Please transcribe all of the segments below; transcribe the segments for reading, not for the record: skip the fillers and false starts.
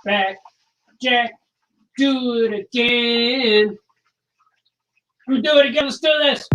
back, Jack, do it again. We'll do it again. Let's do this.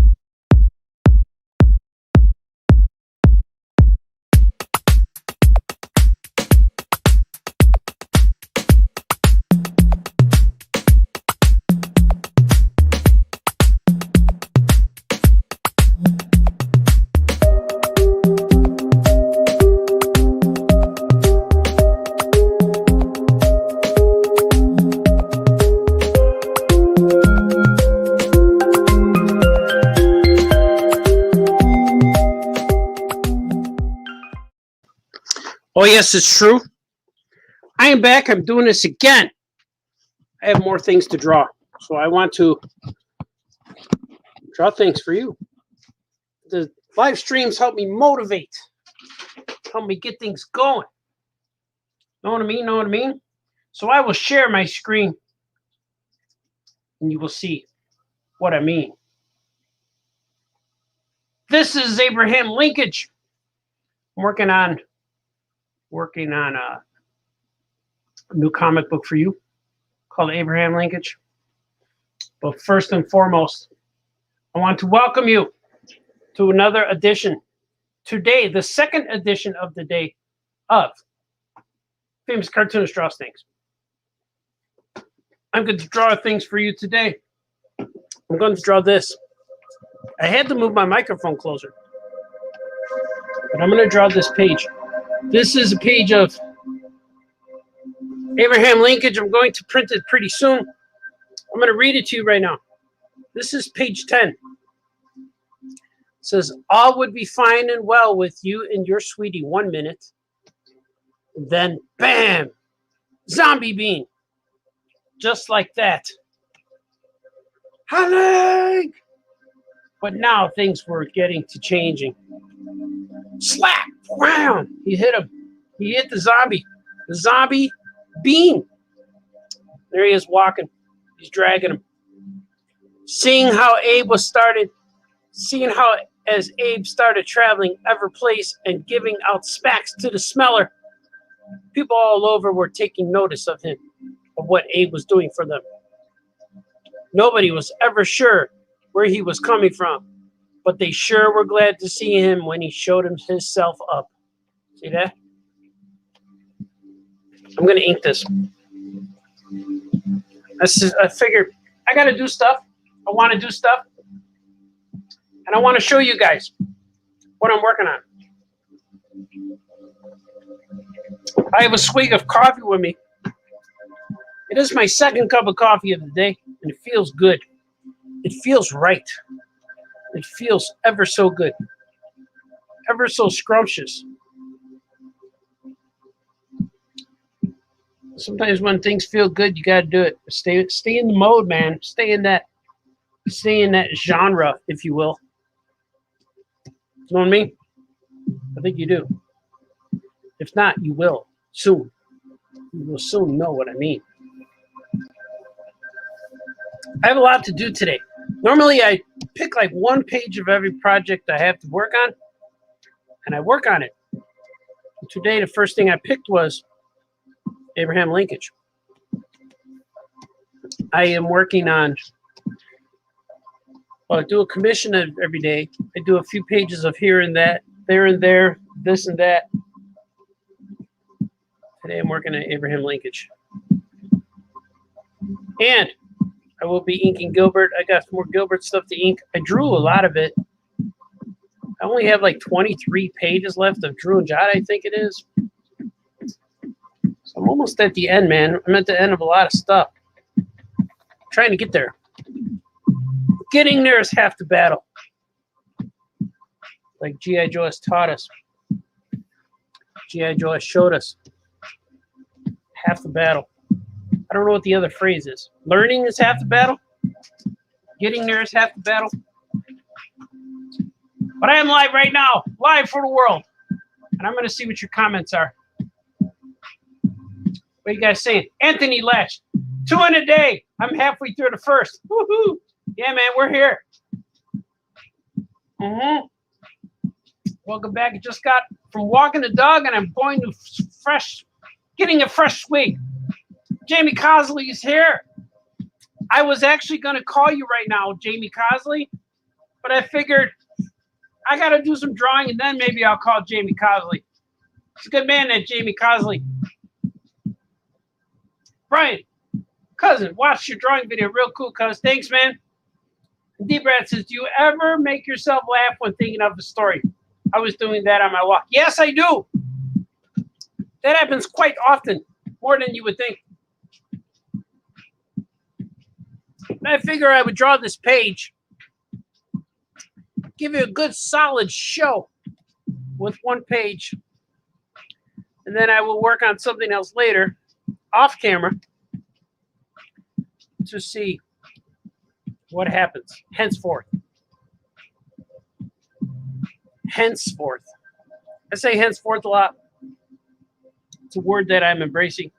Oh, yes, it's true. I am back. I'm doing this again. I have more things to draw. So I want to draw things for you. The live streams help me motivate. Help me get things going. Know what I mean? Know what I mean? So I will share my screen. And you will see what I mean. This is Abraham Linkage. I'm working on a new comic book for you called Abraham Linkage. But first and foremost, I want to welcome you to another edition. Today, the second edition of the day of Famous Cartoonist Draws Things. I'm going to draw things for you today. I'm going to draw this. I had to move my microphone closer. But I'm going to draw this page. This is a page of Abraham Linkage. I'm going to print it pretty soon. I'm going to read it to you right now. This is page 10. It says, all would be fine and well with you and your sweetie 1 minute. Then, bam, zombie bean. Just like that. Hello! But now things were getting to changing. Slap! Wow! He hit him. He hit the zombie. The zombie bean. There he is walking. He's dragging him. Seeing how as Abe started traveling every place and giving out smacks to the smeller, people all over were taking notice of him, of what Abe was doing for them. Nobody was ever sure where he was coming from, but they sure were glad to see him when he showed himself up. See that? I'm going to ink this. I figured I got to do stuff. I want to do stuff. And I want to show you guys what I'm working on. I have a swig of coffee with me. It is my second cup of coffee of the day, and it feels good. It feels right. It feels ever so good. Ever so scrumptious. Sometimes when things feel good, you got to do it. Stay in the mode, man. Stay in that genre, if you will. You know what I mean? I think you do. If not, you will soon. You will soon know what I mean. I have a lot to do today. Normally, I pick like one page of every project I have to work on, and I work on it. And today, the first thing I picked was Abraham Linkage. I am working on, well, I do a commission every day. I do a few pages of here and that, there and there, this and that. Today I'm working on Abraham Linkage. And I will be inking Gilbert. I got more Gilbert stuff to ink. I drew a lot of it. I only have like 23 pages left of Drew and Jot, I think it is. So I'm almost at the end, man. I'm at the end of a lot of stuff. I'm trying to get there. Getting there is half the battle. Like G.I. Joe has taught us. G.I. Joe has showed us. Half the battle. I don't know what the other phrase is. Learning is half the battle. Getting there is half the battle. But I am live right now. Live for the world. And I'm going to see what your comments are. What are you guys saying? Anthony Latch. 2 in a day. I'm halfway through the first. Woohoo! Yeah, man, we're here. Welcome back. I just got from walking the dog, and I'm going to getting a fresh swig Jamie Cosley is here. I was actually going to call you right now, Jamie Cosley, but I figured I got to do some drawing and then maybe I'll call Jamie Cosley. He's a good man, that Jamie Cosley. Brian, cousin, watch your drawing video. Real cool, cuz. Thanks, man. And D-Brad says, do you ever make yourself laugh when thinking of a story? I was doing that on my walk. Yes, I do. That happens quite often, more than you would think. And I figure I would draw this page, give you a good solid show with one page, and then I will work on something else later, off camera, to see what happens henceforth. Henceforth. I say henceforth a lot. It's a word that I'm embracing.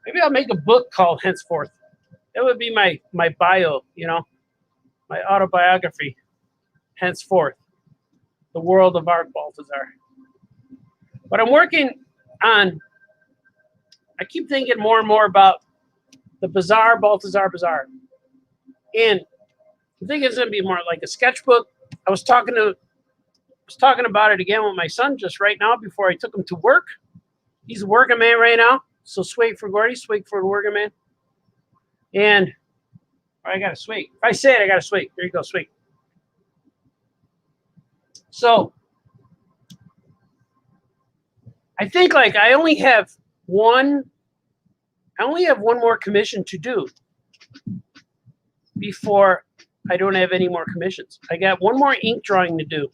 Maybe I'll make a book called Henceforth. That would be my bio, you know, my autobiography. Henceforth, the world of Art Balthazar. But I'm working on, I keep thinking more and more about the bizarre Balthazar Bazaar. And I think it's going to be more like a sketchbook. I was talking about it again with my son just right now before I took him to work. He's a working man right now. So swig for Gordy, swig for the working man. And I got to swig. If I say it, I got to swig. There you go, swig. So I think like I only have one more commission to do before I don't have any more commissions. I got one more ink drawing to do.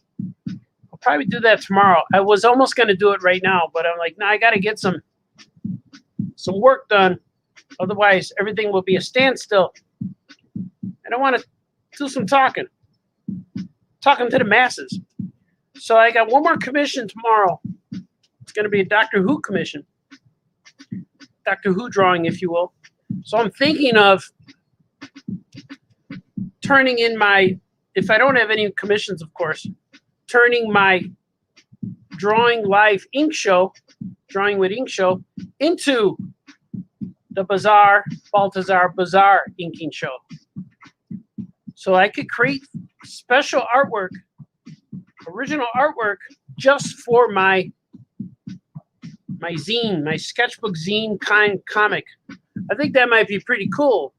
I'll probably do that tomorrow. I was almost going to do it right now, but I'm like, no, I got to get some work done. Otherwise, everything will be a standstill. And I want to do some talking to the masses. So I got one more commission tomorrow. It's going to be a Doctor Who commission. Doctor Who drawing, if you will. So I'm thinking of turning in my, if I don't have any commissions, of course, turning my drawing live ink show, drawing with ink show, into the Balthazar Bazaar inking show. So I could create special artwork, original artwork, just for my zine, my sketchbook zine kind comic. I think that might be pretty cool,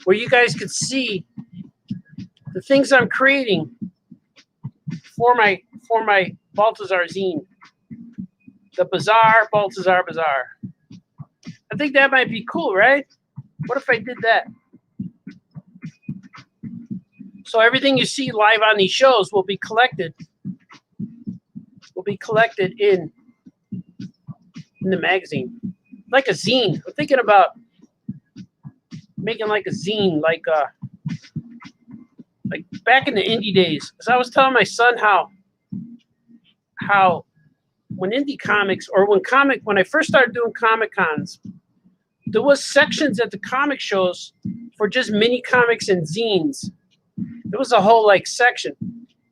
where you guys could see the things I'm creating for my Balthazar zine, the Balthazar Bazaar. I think that might be cool, right? What if I did that? So everything you see live on these shows will be collected. In the magazine, like a zine. I'm thinking about making like a zine, like back in the indie days. Because I was telling my son how when indie comics, or when I first started doing Comic Cons, there was sections at the comic shows for just mini comics and zines. There was a whole like section,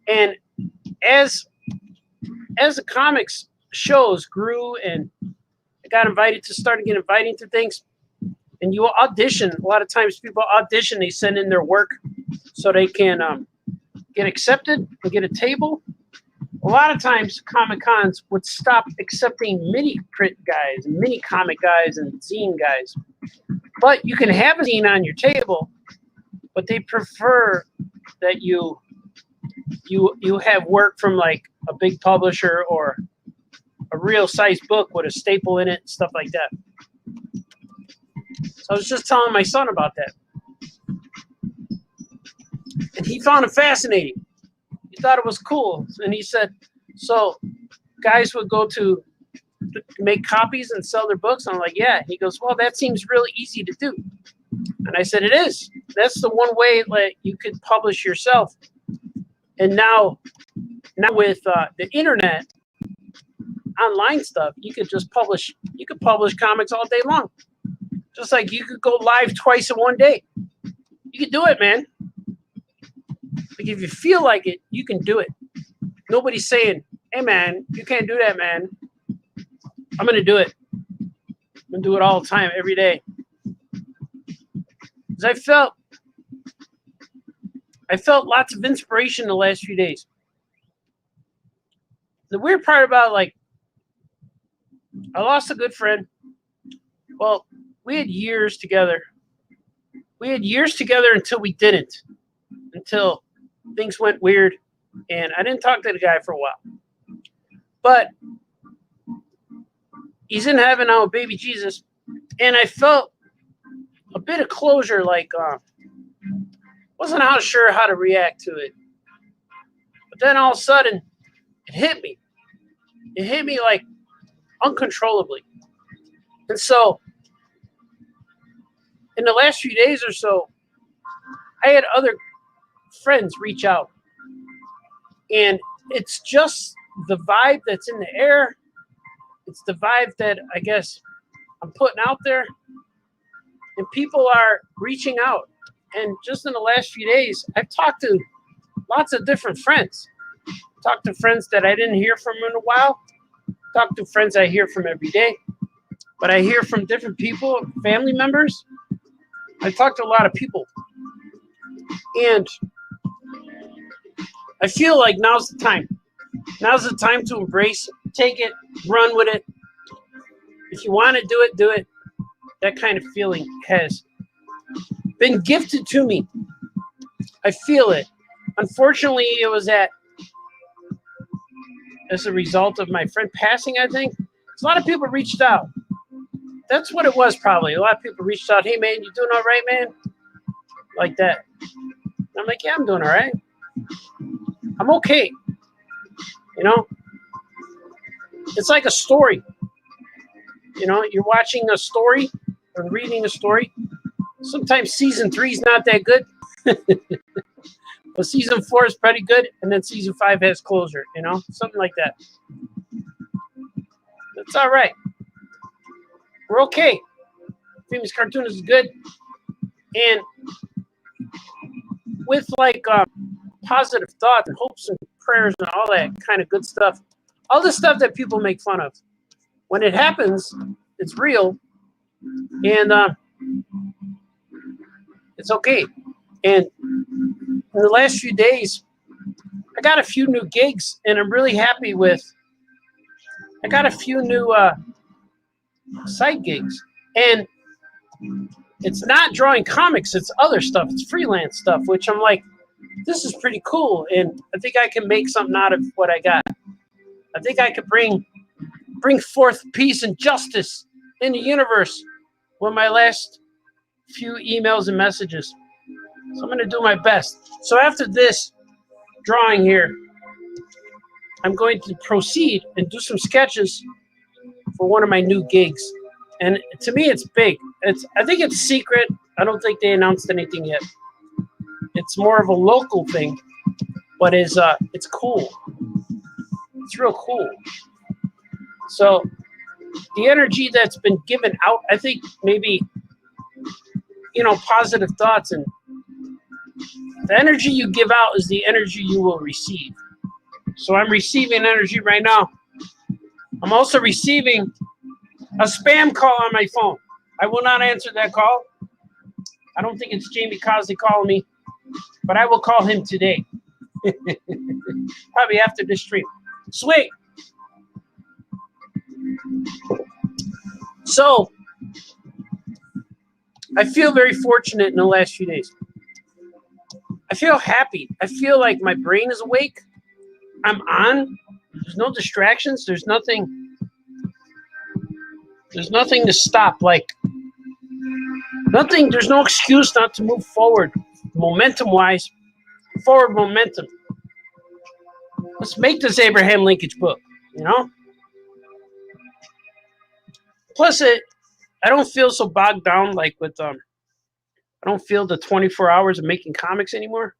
and as the comics shows grew and I got invited to things, and you audition. A lot of times people audition, they send in their work so they can get accepted and get a table. A lot of times Comic Cons would stop accepting mini print guys, mini comic guys, and zine guys. But you can have a zine on your table, but they prefer that you have work from like a big publisher or a real size book with a staple in it and stuff like that. So I was just telling my son about that. And he found it fascinating. He thought it was cool. And he said, so guys would go to make copies and sell their books? And I'm like, yeah. He goes, well, that seems really easy to do. And I said, it is. That's the one way that you could publish yourself. And now with the internet, online stuff, you could just publish. You could publish comics all day long. Just like you could go live twice in one day. You could do it, man. Like if you feel like it, you can do it. Nobody's saying, hey, man, you can't do that, man. I'm going to do it. I'm going to do it all the time, every day. is I felt lots of inspiration the last few days. The weird part about, like, I lost a good friend. Well, we had years together. We had years together until we didn't. Until things went weird. And I didn't talk to the guy for a while. But he's in heaven now with baby Jesus. And I felt a bit of closure, like, wasn't sure how to react to it. But then all of a sudden, it hit me. It hit me like uncontrollably. And so, in the last few days or so, I had other friends reach out. And it's just the vibe that's in the air. It's the vibe that I guess I'm putting out there. And people are reaching out. And just in the last few days, I've talked to lots of different friends. Talked to friends that I didn't hear from in a while. Talked to friends I hear from every day. But I hear from different people, family members. I talked to a lot of people. And I feel like now's the time. Now's the time to embrace, take it, run with it. If you want to do it. That kind of feeling has been gifted to me. I feel it. Unfortunately, it was as a result of my friend passing, I think. A lot of people reached out. That's what it was, probably. A lot of people reached out. Hey, man, you doing all right, man? Like that. And I'm like, yeah, I'm doing all right. I'm okay. You know? It's like a story. You know, you're watching a story or reading a story. Sometimes season 3 is not that good. But season 4 is pretty good. And then season 5 has closure, you know? Something like that. It's all right. We're okay. Famous Cartoonist is good. And with, like, positive thoughts and hopes and prayers and all that kind of good stuff, all the stuff that people make fun of, when it happens, it's real, and it's okay. And in the last few days, I got a few new gigs, and I'm really happy with. I got a few new side gigs, and it's not drawing comics; it's other stuff. It's freelance stuff, which I'm like, this is pretty cool, and I think I can make something out of what I got. I think I could bring forth peace and justice in the universe with my last few emails and messages. So I'm going to do my best. So after this drawing here, I'm going to proceed and do some sketches for one of my new gigs. And to me, it's big. I think it's secret. I don't think they announced anything yet. It's more of a local thing, but it's cool. It's real cool. So the energy that's been given out, I think maybe, positive thoughts, and the energy you give out is the energy you will receive. So I'm receiving energy right now. I'm also receiving a spam call on my phone. I will not answer that call. I don't think it's Jamie Cosley calling me, but I will call him today. Probably after this stream. Sweet. So, I feel very fortunate in the last few days. I feel happy. I feel like my brain is awake. I'm on. There's no distractions. There's nothing to stop. Like, nothing. There's no excuse not to move forward. Momentum-wise, forward momentum. Let's make this Abraham Linkage book, Plus, I don't feel so bogged down like with I don't feel the 24 hours of making comics anymore.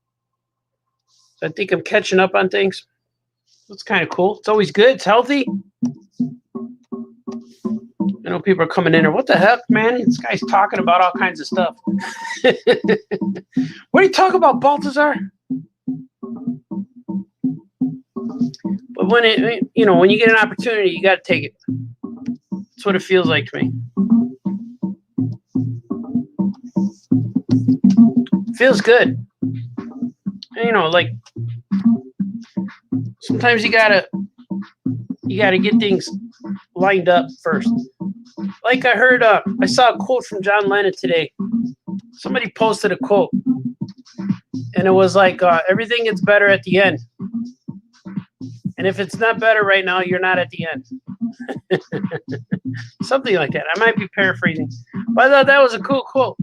So I think I'm catching up on things. It's kind of cool. It's always good. It's healthy. I know people are coming in there. What the heck, man? This guy's talking about all kinds of stuff. What are you talking about, Baltazar? But when you get an opportunity, you got to take it. That's what it feels like to me. feels good. You know, like sometimes you gotta get things lined up first. Like I heard, I saw a quote from John Lennon today. Somebody posted a quote, and it was like, everything gets better at the end. And if it's not better right now, you're not at the end. Something like that. I might be paraphrasing, but I thought that was a cool quote.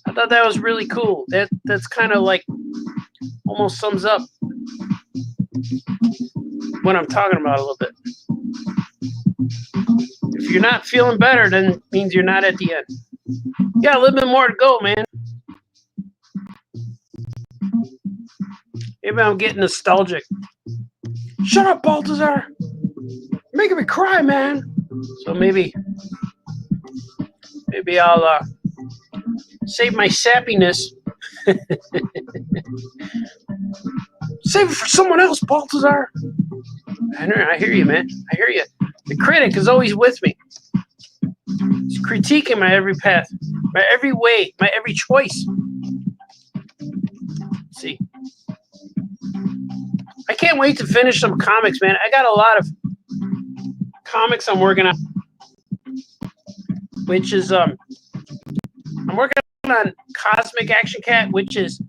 I thought that was really cool. That's kind of like almost sums up what I'm talking about a little bit. If you're not feeling better, then it means you're not at the end. You got a little bit more to go, man. Maybe I'm getting nostalgic. Shut up, Balthazar. You're making me cry, man. So maybe I'll save my sappiness. Save it for someone else, Balthazar. I hear you, man. I hear you. The critic is always with me. He's critiquing my every path, my every way, my every choice. Let's see. I can't wait to finish some comics, man. I got a lot of comics I'm working on, which is I'm working on Cosmic Action Cat, which is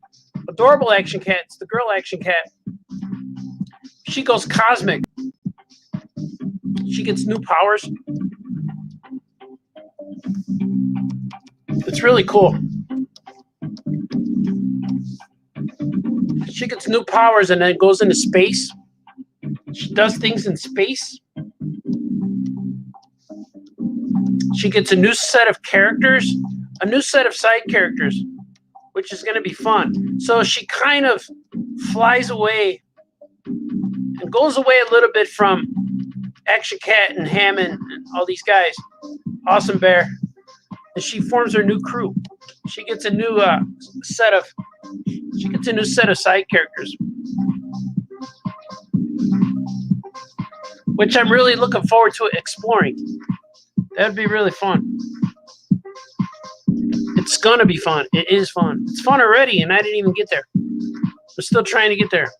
adorable Action Cat. It's the girl Action Cat. She goes cosmic. She gets new powers. It's really cool. She gets new powers and then goes into space. She does things in space. She gets a new set of characters, a new set of side characters, which is going to be fun. So she kind of flies away and goes away a little bit from Action Cat and Hammond and all these guys. Awesome Bear. And she forms her new crew. She gets a new set of side characters, which I'm really looking forward to exploring. That would be really fun. It's gonna be fun. It is fun. It's fun already, and I didn't even get there. We're still trying to get there.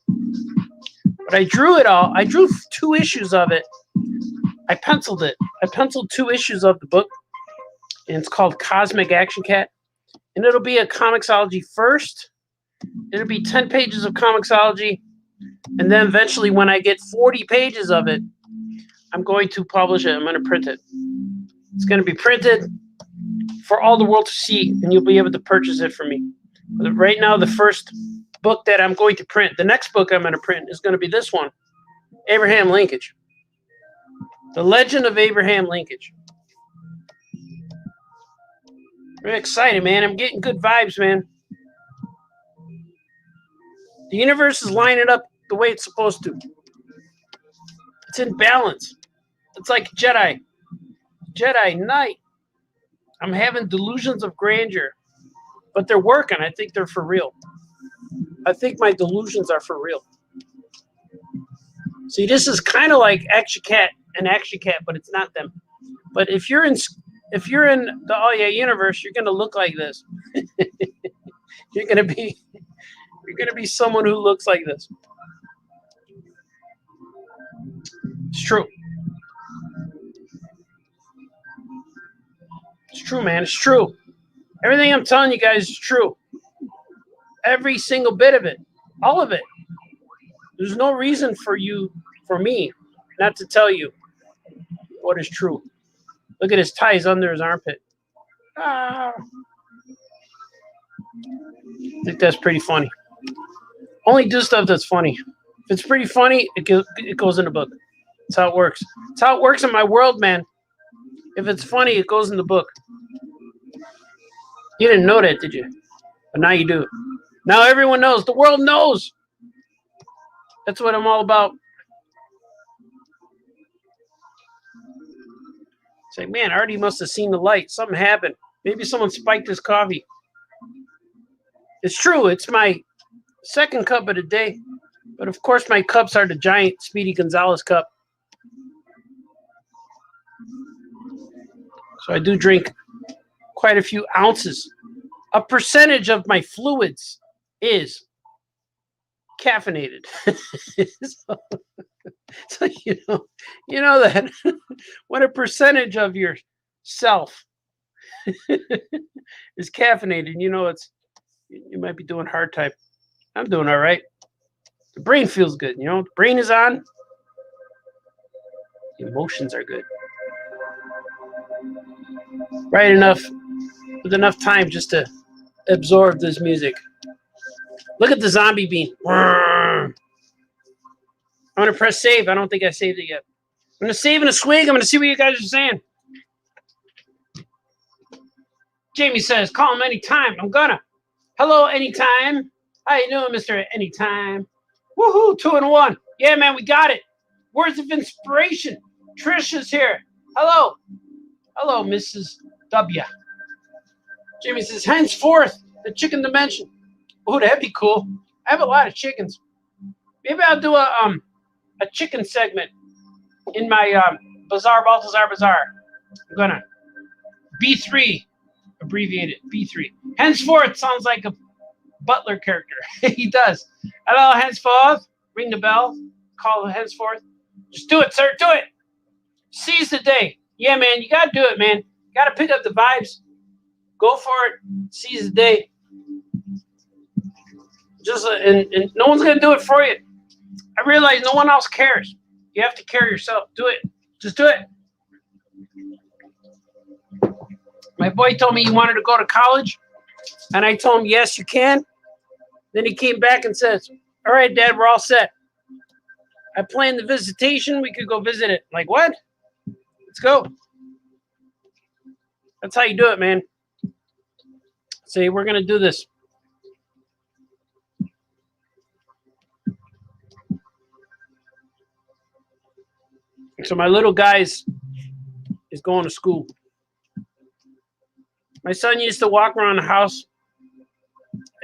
But I drew it all. I drew 2 issues of it. I penciled it. I penciled 2 issues of the book, and it's called Cosmic Action Cat. And it'll be a Comixology first. It'll be 10 pages of Comixology, and then eventually when I get 40 pages of it, I'm going to publish it. I'm going to print it. It's going to be printed for all the world to see, and you'll be able to purchase it from me. But right now, the first book that I'm going to print, the next book I'm going to print is going to be this one, Abraham Linkage. The Legend of Abraham Linkage. Very excited, man. I'm getting good vibes, man. The universe is lining up the way it's supposed to. It's in balance. It's like Jedi Knight. I'm having delusions of grandeur, but they're working. I think they're for real. I think my delusions are for real. See, this is kind of like Action Cat and Action Cat, but it's not them. But if you're in the Oh Yeah universe, you're gonna look like this. You're gonna be someone who looks like this. It's true. It's true, man. It's true. Everything I'm telling you guys is true. Every single bit of it. All of it. There's no reason for me, not to tell you what is true. Look at his ties under his armpit. Ah. I think that's pretty funny. Only do stuff that's funny. If it's pretty funny, it goes in the book. That's how it works. That's how it works in my world, man. If it's funny, it goes in the book. You didn't know that, did you? But now you do. Now everyone knows. The world knows. That's what I'm all about. It's like, man, Artie must have seen the light. Something happened. Maybe someone spiked his coffee. It's true. It's my second cup of the day. But of course, my cups are the giant Speedy Gonzalez cup. So I do drink quite a few ounces. A percentage of my fluids is caffeinated. so you know that when a percentage of yourself is caffeinated, you might be doing hard type. I'm doing all right. The brain feels good, the brain is on. The emotions are good. Right enough, with enough time just to absorb this music. Look at the zombie bean. I'm going to press save. I don't think I saved it yet. I'm going to save in a swig. I'm going to see what you guys are saying. Jamie says, call him anytime. I'm going to. Hello, anytime. How you doing, Mr. Anytime? Woohoo, 2 and 1. Yeah, man, we got it. Words of inspiration. Trish is here. Hello. Hello, Mrs. W. Jamie says, henceforth, the chicken dimension. Oh, that'd be cool. I have a lot of chickens. Maybe I'll do a chicken segment in my Bazaar Balthazar Bazaar. I'm gonna B3, abbreviated B3. Henceforth sounds like a Butler character. He does. Hello, henceforth. Ring the bell. Call henceforth. Just do it, sir. Do it. Seize the day. Yeah, man. You gotta do it, man. Gotta pick up the vibes. Go for it. Seize the day. Just and no one's gonna do it for you. I realize no one else cares. You have to care yourself. Do it. Just do it. My boy told me he wanted to go to college, and I told him, yes, you can. Then he came back and says, all right, Dad, we're all set. I planned the visitation. We could go visit it. I'm like, what? Let's go. That's how you do it, man. Say, we're going to do this. So my little guys is going to school. My son used to walk around the house.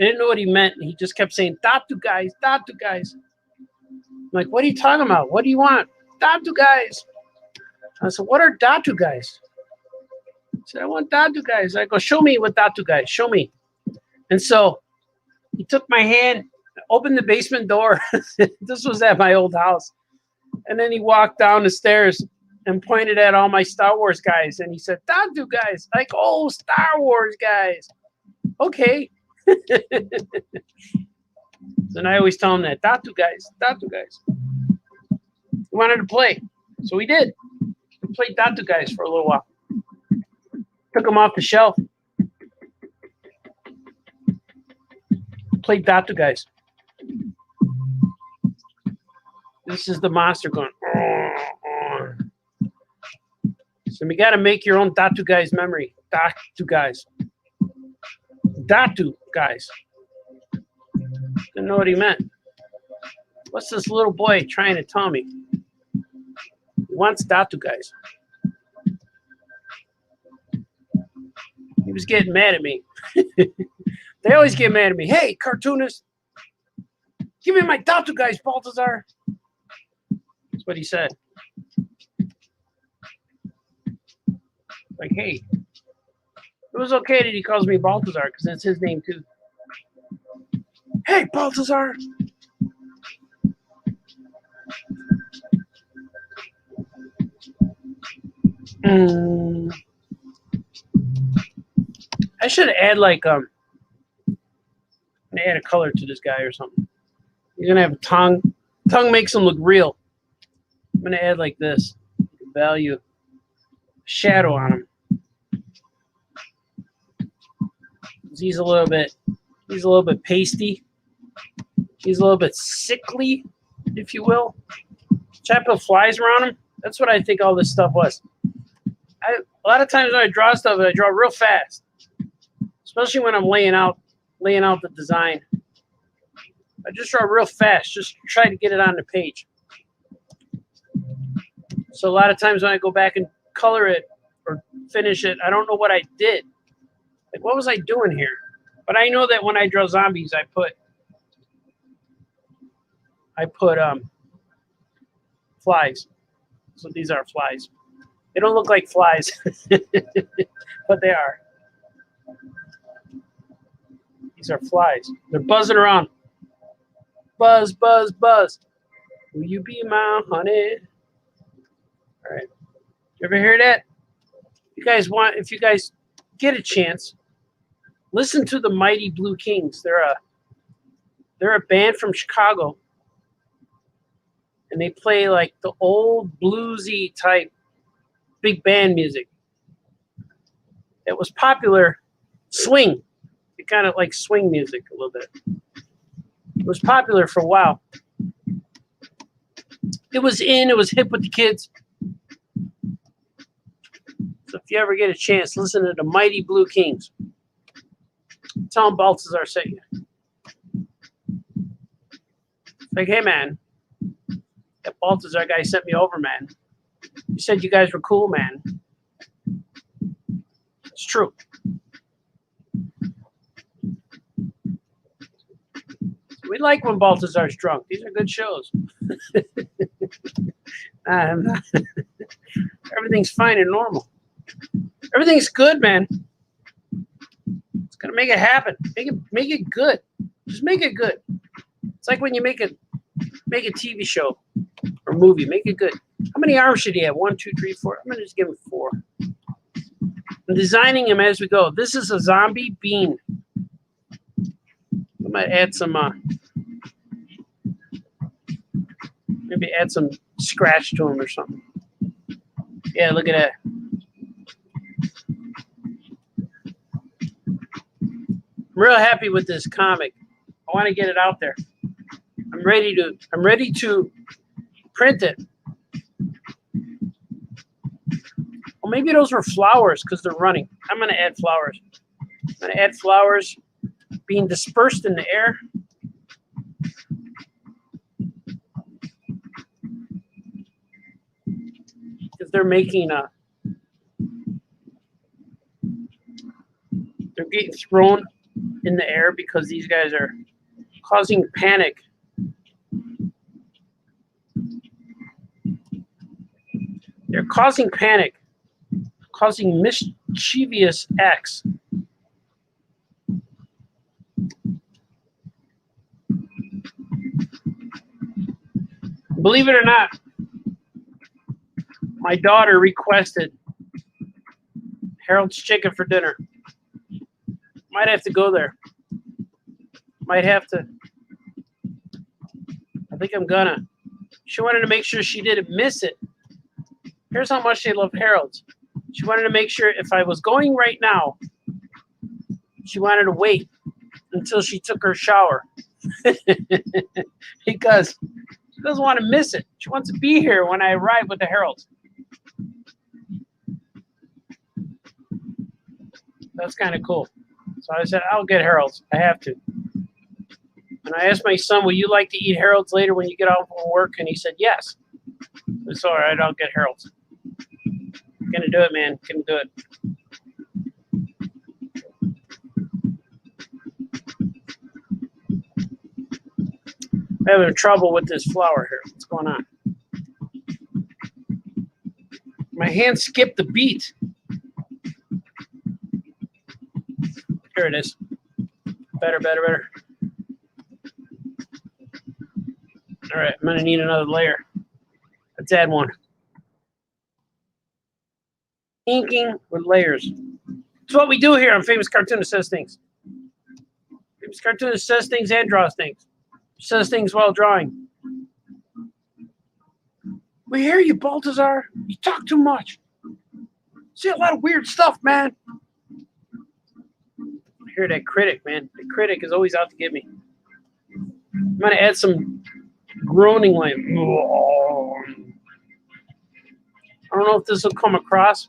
I didn't know what he meant. He just kept saying, Datu guys, Datu guys. I'm like, what are you talking about? What do you want? Datu guys. I said, what are Datu guys? He said, I want Datu guys. I go, show me what Datu guys. Show me. And so he took my hand, opened the basement door. This was at my old house. And then he walked down the stairs and pointed at all my Star Wars guys. And he said, Datu guys. Like, oh, Star Wars guys. Okay. And I always tell him that. Datu guys. Datu guys. He wanted to play. So we did. We played Datu guys for a little while. Took him off the shelf. Played Datu guys. This is the monster going. So we got to make your own Datu guys memory. Datu guys. Datu guys. Didn't know what he meant. What's this little boy trying to tell me? He wants Datu guys. He was getting mad at me. They always get mad at me. Hey, cartoonist, give me my Datu guys, Balthazar. That's what he said. Like, hey, it was okay that he calls me Balthazar because that's his name too. Hey, Balthazar. I should add like add a color to this guy or something. He's gonna have a tongue. Tongue makes him look real. I'm gonna add like this. Value shadow on him. He's a little bit pasty. He's a little bit sickly, if you will. Should I put flies around him? That's what I think all this stuff was. A lot of times when I draw stuff, I draw real fast, especially when I'm laying out the design. I just draw real fast, just try to get it on the page. So a lot of times when I go back and color it or finish it, I don't know what I did. Like, what was I doing here? But I know that when I draw zombies, I put flies. So these are flies. They don't look like flies, but they are. These are flies. They're buzzing around. Buzz, buzz, buzz. Will you be my honey? All right. You ever hear that? If you guys get a chance, listen to the Mighty Blue Kings. They're a band from Chicago, and they play like the old bluesy type big band music. It was popular, swing. It kind of like swing music a little bit. It was popular for a while. It was hip with the kids. So if you ever get a chance, listen to the Mighty Blue Kings. Tell them Balthazar sent you. Like, hey man, that Balthazar guy sent me over, man. He said you guys were cool, man. It's true. We like when Balthazar's drunk. These are good shows. Everything's fine and normal. Everything's good, man. It's gonna make it happen. Make it good. Just make it good. It's like when you make a TV show or movie. Make it good. How many arms should he have? 1, 2, 3, 4. I'm gonna just give him 4. I'm designing him as we go. This is a zombie bean. I might add some. Maybe add some scratch to him or something. Yeah, look at that. I'm real happy with this comic. I want to get it out there. I'm ready to print it. Well, maybe those were flowers because they're running. I'm going to add flowers. I'm going to add flowers being dispersed in the air. Because they're making they're getting thrown in the air because these guys are causing panic. They're causing panic, causing mischievous acts. Believe it or not, my daughter requested Harold's Chicken for dinner. Might have to go there. Might have to. I think I'm gonna. She wanted to make sure she didn't miss it. Here's how much they love Harold's. She wanted to make sure if I was going right now, she wanted to wait until she took her shower. Because she doesn't want to miss it. She wants to be here when I arrive with the Harold's. That's kind of cool. So I said, I'll get Harold's. I have to. And I asked my son, will you like to eat Harold's later when you get off from work? And he said, yes. It's all right. I'll get Harold's. Gonna do it, man. Gonna do it. I'm having trouble with this flower here. What's going on? My hand skipped the beat. Here it is. Better. All right, I'm gonna need another layer. Let's add one. Inking with layers. It's what we do here on Famous Cartoonist Says Things. Famous Cartoonist says things and draws things. Says things while drawing. We hear you, Balthazar. You talk too much. See a lot of weird stuff, man. I hear that critic, man. The critic is always out to get me. I'm gonna add some groaning like. I don't know if this will come across.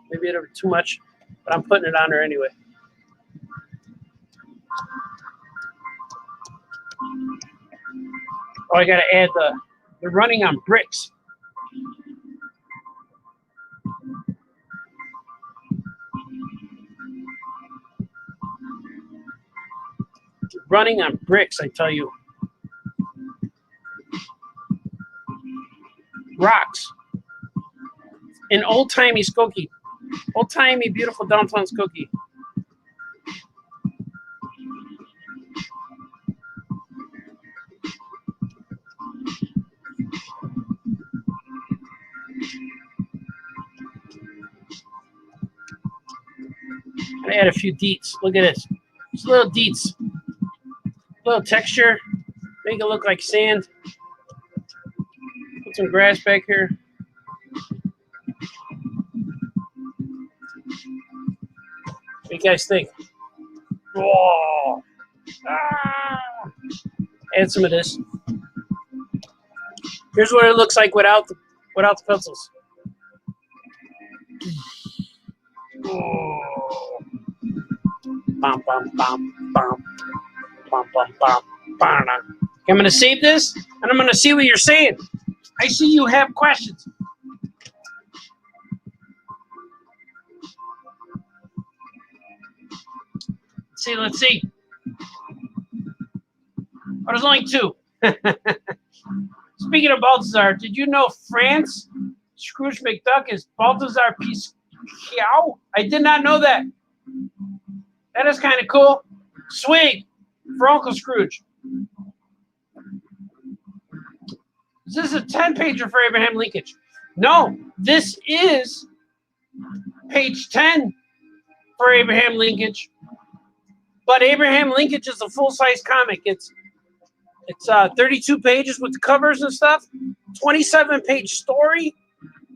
Maybe it'll be too much, but I'm putting it on there anyway. Oh, I gotta add they're running on bricks. Running on bricks, I tell you. Rocks. In old-timey Skokie. Old-timey, beautiful downtown Skokie. I add a few deets. Look at this. Just little deets. Little texture. Make it look like sand. Put some grass back here. What do you guys think? Whoa. Ah. Add some of this. Here's what it looks like without the pencils. Oh. Bum, bum, bum, bum. Bum, bum, bum, bum. I'm going to save this, and I'm going to see what you're saying. I see you have questions. Let's see. Oh, there's only two. Speaking of Balthazar, did you know France Scrooge McDuck is Balthazar Pisciow? I did not know that. That is kind of cool. Swig for Uncle Scrooge. Is this a 10-pager for Abraham Linkage? No, this is page 10 for Abraham Linkage. But Abraham Linkage is a full-size comic. It's 32 pages with the covers and stuff. 27-page story.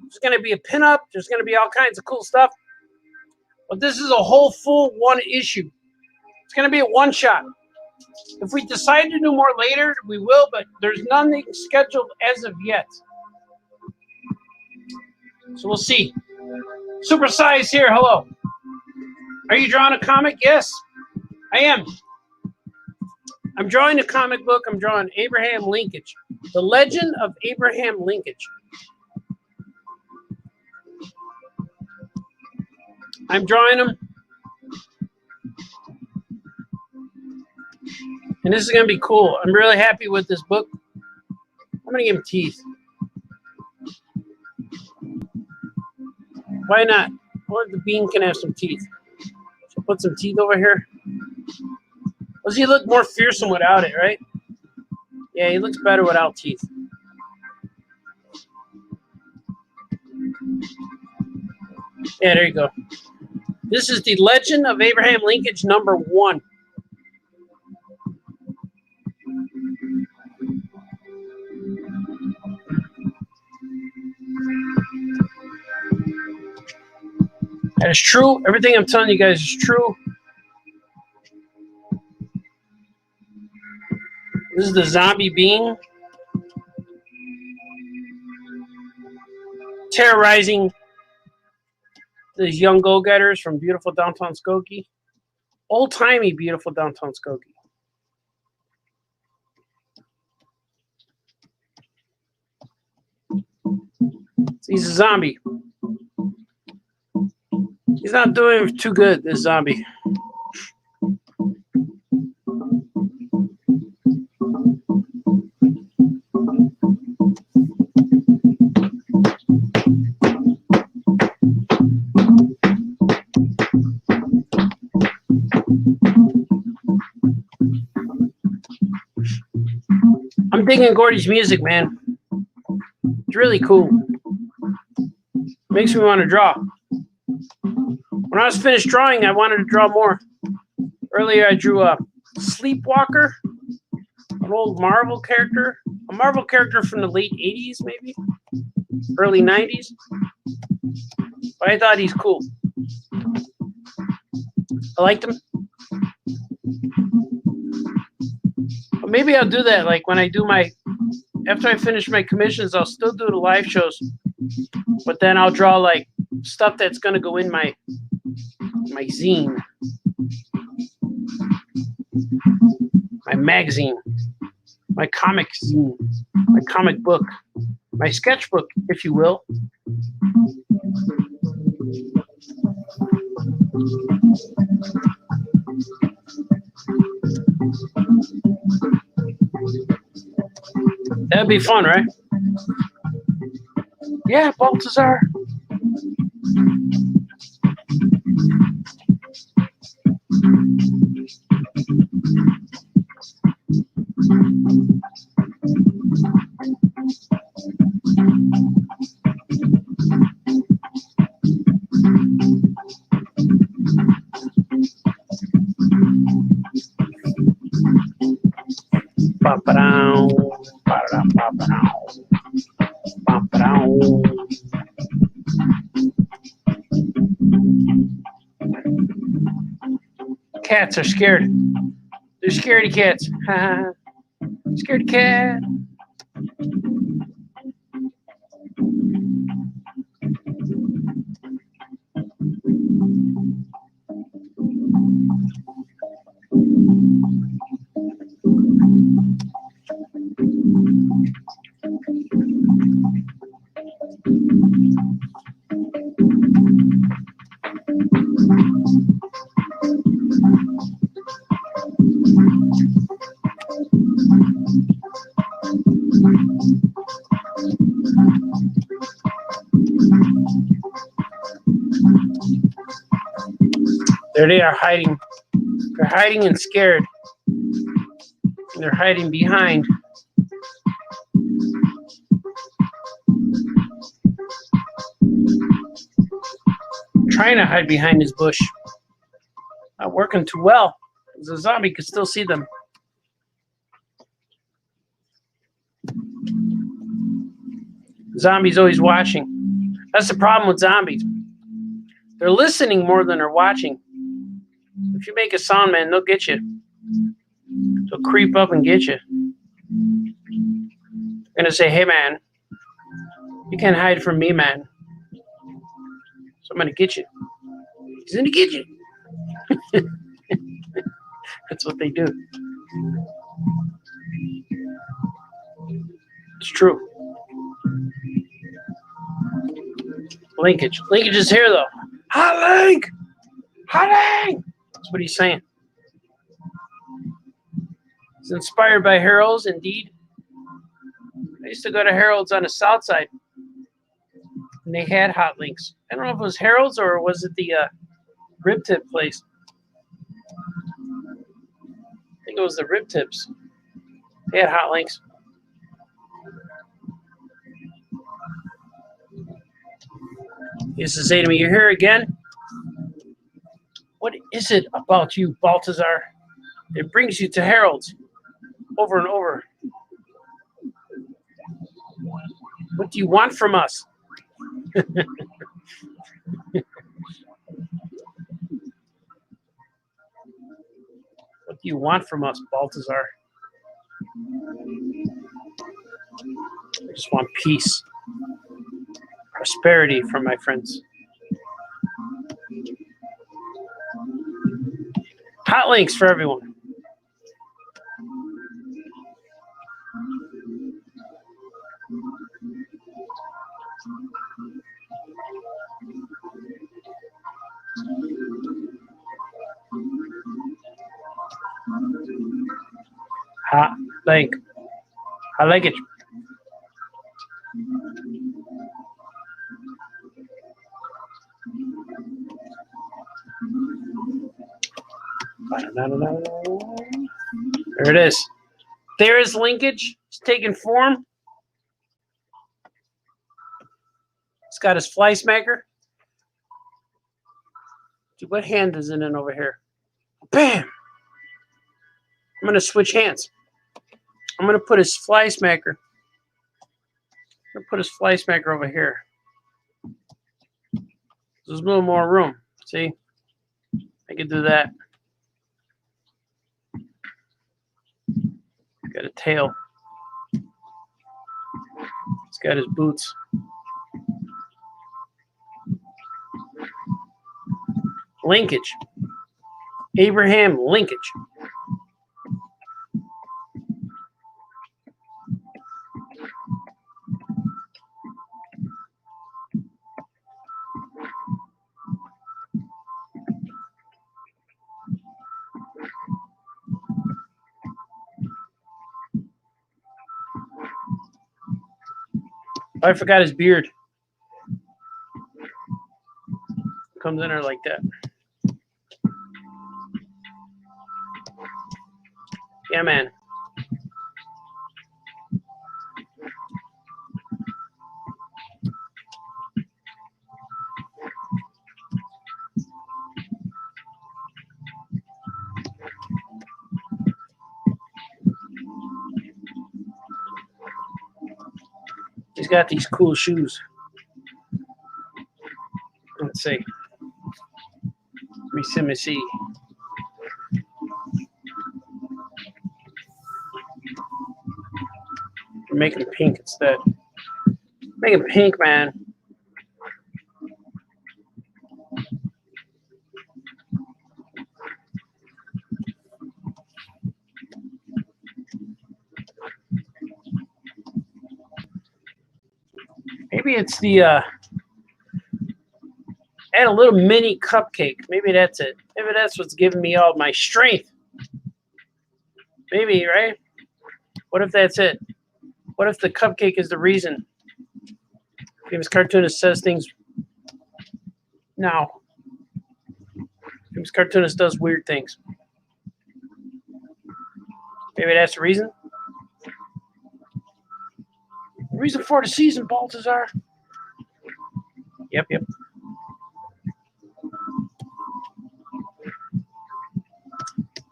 There's going to be a pinup. There's going to be all kinds of cool stuff. But this is a whole full one issue. It's going to be a one-shot. If we decide to do more later, we will, but there's nothing scheduled as of yet. So we'll see. Super Size here. Hello. Are you drawing a comic? Yes, I am. I'm drawing a comic book. I'm drawing Abraham Linkage. The Legend of Abraham Linkage. I'm drawing him. And this is going to be cool. I'm really happy with this book. I'm going to give him teeth. Why not? Or the bean can have some teeth. So put some teeth over here. Does he look more fearsome without it, right? Yeah, he looks better without teeth. Yeah, there you go. This is the Legend of Abraham Linkage #1. That is true. Everything I'm telling you guys is true. This is the zombie being terrorizing these young go-getters from beautiful downtown Skokie. Old-timey beautiful downtown Skokie. He's a zombie. He's not doing too good, this zombie. I'm digging Gordy's music, man. It's really cool. Makes me want to draw. When I was finished drawing, I wanted to draw more. Earlier, I drew a Sleepwalker, an old Marvel character, a Marvel character from the late 80s, maybe, early 90s. But I thought he's cool. I liked him. But maybe I'll do that, like when I do after I finish my commissions, I'll still do the live shows. But then I'll draw like stuff that's going to go in my zine, my magazine, my comic zine, my comic book, my sketchbook, if you will. That'd be fun, right? Yeah, Balthazar. Cats are scared. They're scaredy cats. Scared cat. There they are hiding. They're hiding and scared. They're hiding behind. Trying to hide behind this bush. Not working too well. The zombie could still see them. Zombies always watching. That's the problem with zombies. They're listening more than they're watching. If you make a sound, man, they'll get you. They'll creep up and get you. They're gonna say, "Hey, man, you can't hide from me, man. So I'm gonna get you. He's gonna get you." That's what they do. It's true. Linkage. Linkage is here, though. Hi, Link! Hi, Link! That's what he's saying. He's inspired by Harold's, indeed. I used to go to Harold's on the south side, and they had hot links. I don't know if it was Harold's or was it the rib tip place. I think it was the rib tips. They had hot links. He used to say to me, "You're here again? What is it about you, Baltazar? It brings you to Harold's over and over. What do you want from us?" What do you want from us, Baltazar? I just want peace, prosperity from my friends. Hot links for everyone. Hot link. I like it. There it is. There is linkage. It's taking form. It's got his fly smacker. Dude, what hand is it in over here? Bam! I'm going to switch hands. I'm going to put his fly smacker. I'm going to put his fly smacker over here. There's a little more room. See? I can do that. Got a tail. He's got his boots. Linkage. Abraham linkage. I forgot his beard. Comes in there like that. Yeah, man. He's got these cool shoes. Let's see. Let me see. Make him pink instead. Make him pink, man. Maybe it's the add a little mini cupcake. Maybe that's it. Maybe that's what's giving me all my strength. Maybe, right? What if that's it? What if the cupcake is the reason? Famous Cartoonist says things now. Famous Cartoonist does weird things. Maybe that's the reason. The reason for the season, Baltazar. Yep.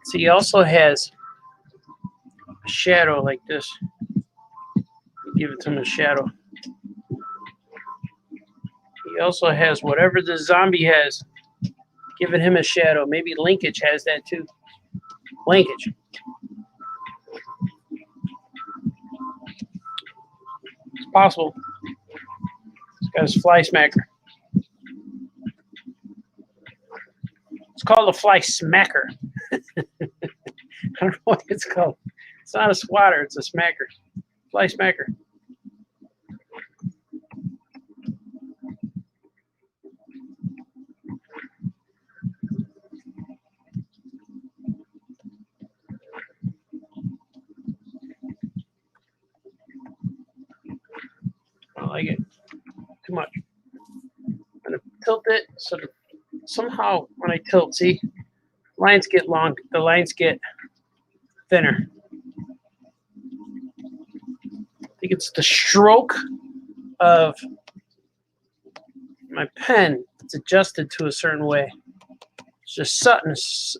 So he also has a shadow like this. Give it to him a shadow. He also has whatever the zombie has, giving him a shadow. Maybe Linkage has that too. Linkage. It's possible. He's got his fly smacker. It's called a fly smacker. I don't know what it's called. It's not a swatter, it's a smacker. Fly smacker. I don't like it too much. I'm gonna tilt it so that somehow when I tilt, see, lines get long, the lines get thinner. I think it's the stroke of my pen. It's adjusted to a certain way. It's just something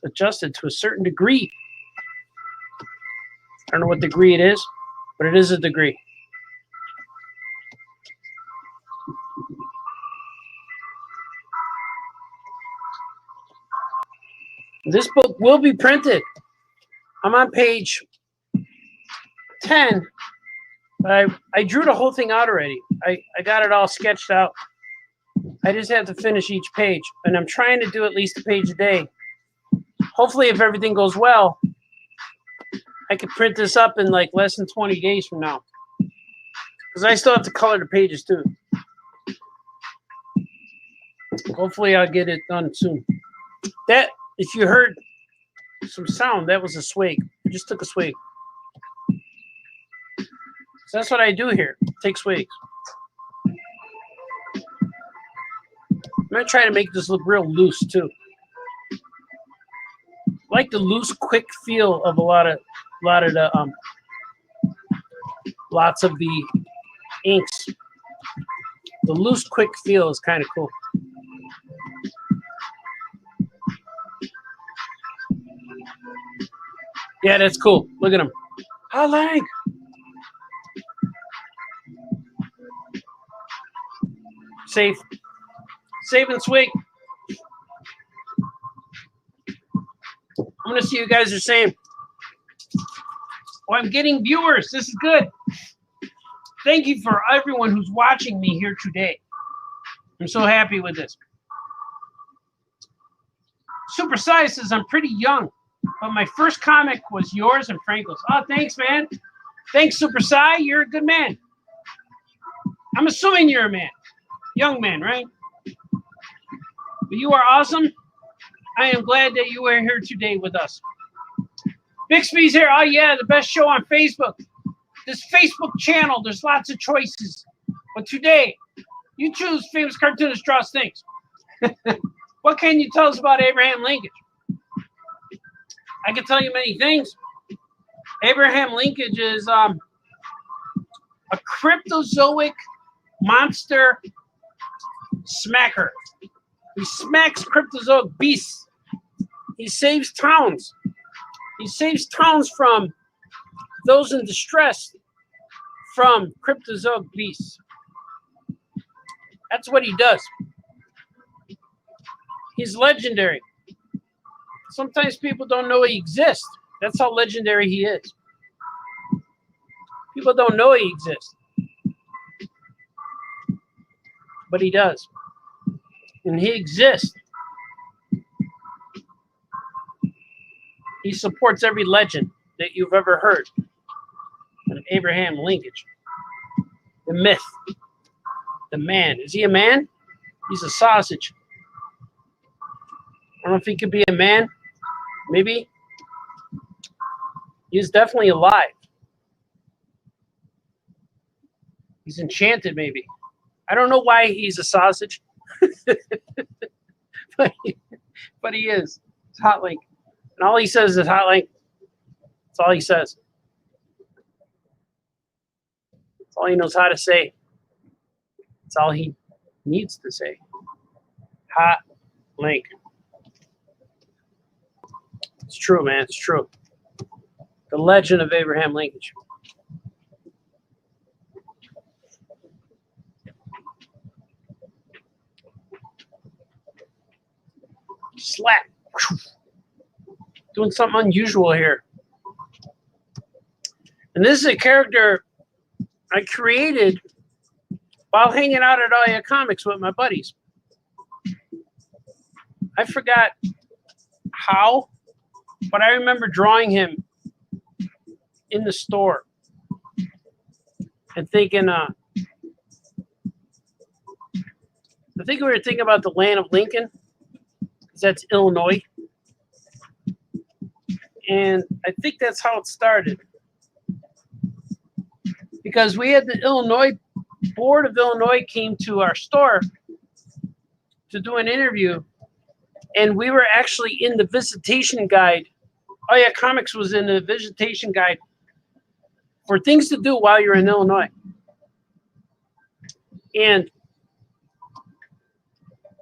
adjusted to a certain degree. I don't know what degree it is, but it is a degree. This book will be printed. I'm on page 10, but I drew the whole thing out already. I got it all sketched out. I just have to finish each page, and I'm trying to do at least a page a day. Hopefully, if everything goes well, I could print this up in like less than 20 days from now. Because I still have to color the pages too. Hopefully, I'll get it done soon. That, if you heard some sound, that was a swig. I just took a swig. So that's what I do here. Take swigs. I'm gonna try to make this look real loose too. I like the loose, quick feel of lots of the inks. The loose, quick feel is kind of cool. Yeah, that's cool. Look at him. Hi, Lang. Safe and sweet. I'm gonna see you guys are saying. Oh, I'm getting viewers. This is good. Thank you for everyone who's watching me here today. I'm so happy with this. Super Size says I'm pretty young, but my first comic was yours and Franco's. Oh, thanks, man. Thanks, Super Sai. You're a good man. I'm assuming you're a man. Young man, right? But you are awesome. I am glad that you are here today with us. Bixby's here. Oh, yeah, the best show on Facebook. This Facebook channel, there's lots of choices. But today, you choose Famous Cartoonist Draws Things. What can you tell us about Abraham Linkage? I can tell you many things. Abraham Linkage is a cryptozoic monster smacker. He smacks cryptozoic beasts. He saves towns. He saves towns from those in distress, from Cryptozoic beasts. That's what he does. He's legendary. Sometimes people don't know he exists. That's how legendary he is. People don't know he exists. But he does. And he exists. He supports every legend that you've ever heard. And Abraham Lincoln. The myth. The man. Is he a man? He's a sausage. I don't know if he could be a man. Maybe. He's definitely alive. He's enchanted, maybe. I don't know why he's a sausage. but he is. It's Hot Link. And all he says is Hot Link. That's all he says. That's all he knows how to say. That's all he needs to say. Hot Link. It's true, man. It's true. The legend of Abraham Lincoln. Slap. Doing something unusual here. And this is a character I created while hanging out at Aya Comics with my buddies. I forgot how, but I remember drawing him in the store and thinking, I think we were thinking about the land of Lincoln, because that's Illinois. And I think that's how it started. Because we had the Illinois Board of Illinois came to our store to do an interview, and we were actually in the visitation guide. Oh yeah, Comics was in the visitation guide for things to do while you're in Illinois. And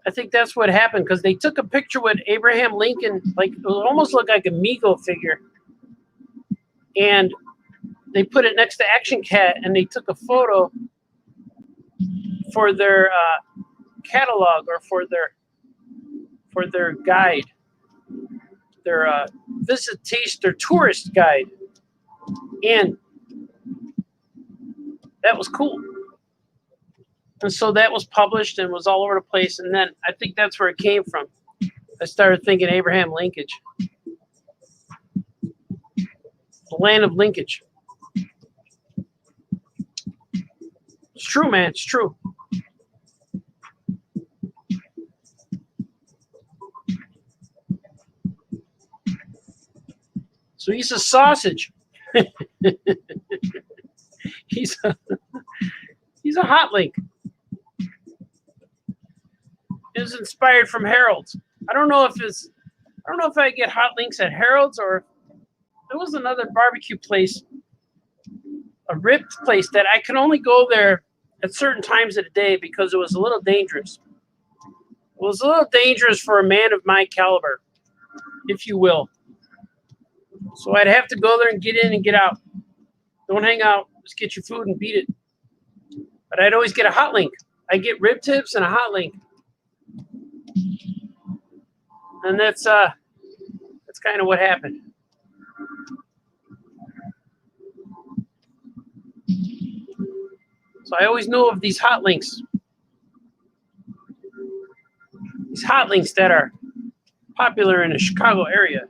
I think that's what happened, because they took a picture with Abraham Lincoln, like it almost looked like a Mego figure, and they put it next to Action Cat, and they took a photo for their catalog, or for their guide, their visitation, their tourist guide, and that was cool. And so that was published and was all over the place. And then I think that's where it came from. I started thinking Abraham Lincoln. The land of Lincoln. It's true, man. It's true. So he's a sausage. He's a hot link. It was inspired from Harold's. I don't know if I get hot links at Harold's, or there was another barbecue place, a rib place, that I could only go there at certain times of the day because it was a little dangerous. It was a little dangerous for a man of my caliber, if you will. So I'd have to go there and get in and get out. Don't hang out. Just get your food and beat it. But I'd always get a hot link. I get rib tips and a hot link. And that's kind of what happened. So I always knew of these hot links. These hot links that are popular in the Chicago area.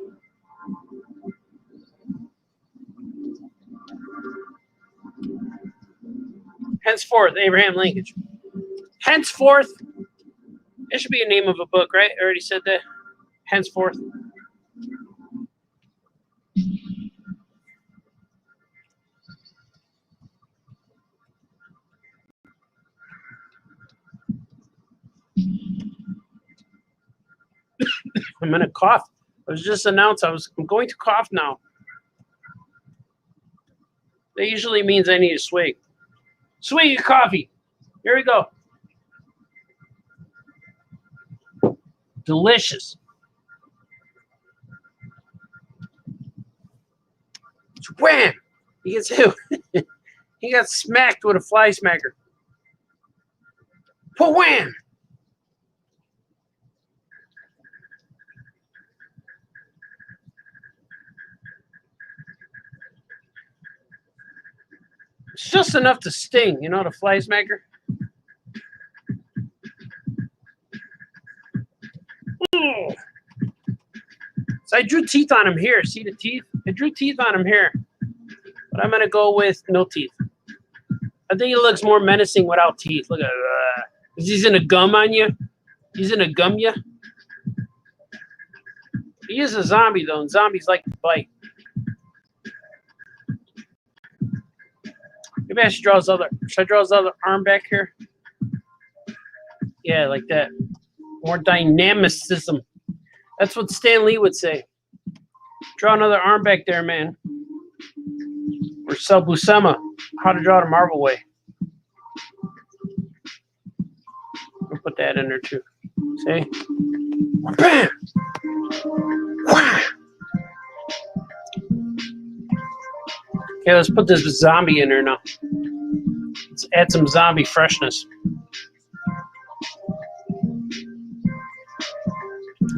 Henceforth, Abraham Lincoln. Henceforth. It should be a name of a book, right? I already said that. Henceforth. I'm going to cough. I was just announced I'm going to cough now. That usually means I need a swig. Swig of coffee. Here we go. Delicious. Wham! You can see He got smacked with a fly smacker. Wham! It's just enough to sting, you know, the fly smacker. Oh. So I drew teeth on him here. See the teeth? I drew teeth on him here. But I'm going to go with no teeth. I think he looks more menacing without teeth. Look at that. Is he going to gum on you? He's going to gum you? He is a zombie, though, and zombies like to bite. Maybe I should draw his other. Should I draw his other arm back here? Yeah, like that. More dynamicism. That's what Stan Lee would say. Draw another arm back there, man. Or Sal Buscema. How to draw the Marvel way. I'll put that in there too. See? Bam! Wah! Okay, let's put this zombie in there now. Let's add some zombie freshness.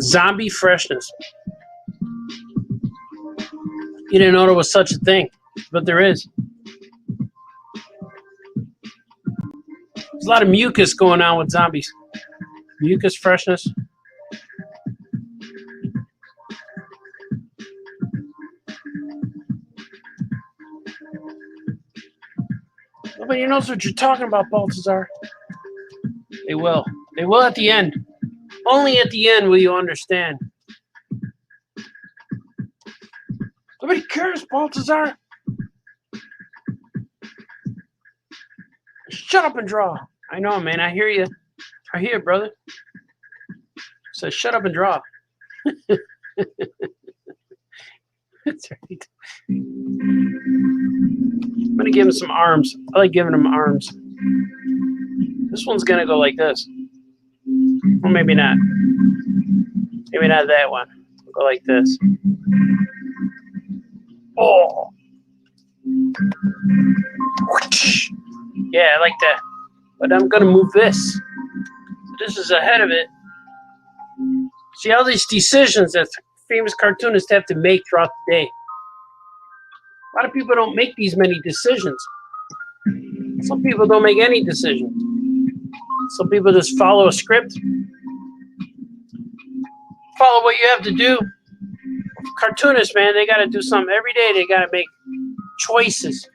Zombie freshness. You didn't know there was such a thing, but there is. There's a lot of mucus going on with zombies. Mucus freshness. Nobody knows what you're talking about, Baltazar. They will. They will at the end. Only at the end will you understand. Nobody cares, Baltazar. Shut up and draw. I know, man. I hear you. I hear you, brother. So shut up and draw. That's right. I'm going to give him some arms. I like giving him arms. This one's going to go like this. Or maybe not. Maybe not that one. It'll go like this. Oh. Yeah, I like that. But I'm going to move this. This is ahead of it. See all these decisions that famous cartoonists have to make throughout the day. A lot of people don't make these many decisions. Some people don't make any decisions. Some people just follow a script. Follow what you have to do. Cartoonists, man, they got to do something every day. They got to make choices.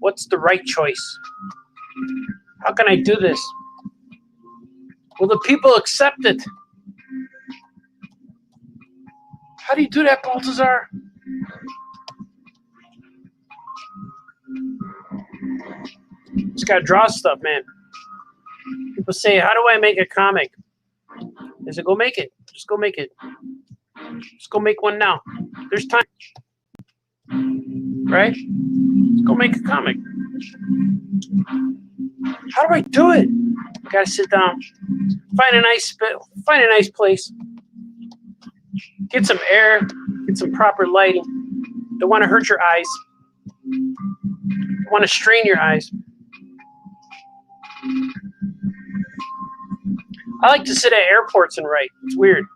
What's the right choice? How can I do this? Will the people accept it? How do you do that, Baltazar? Just gotta draw stuff, man. People say, how do I make a comic? I say, go make it. Just go make it. Just go make one now. There's time. Right? Just go make a comic. How do I do it? I gotta sit down. Find a nice place. Get some air. Get some proper lighting. Don't want to hurt your eyes. Don't want to strain your eyes. I like to sit at airports and write. It's weird.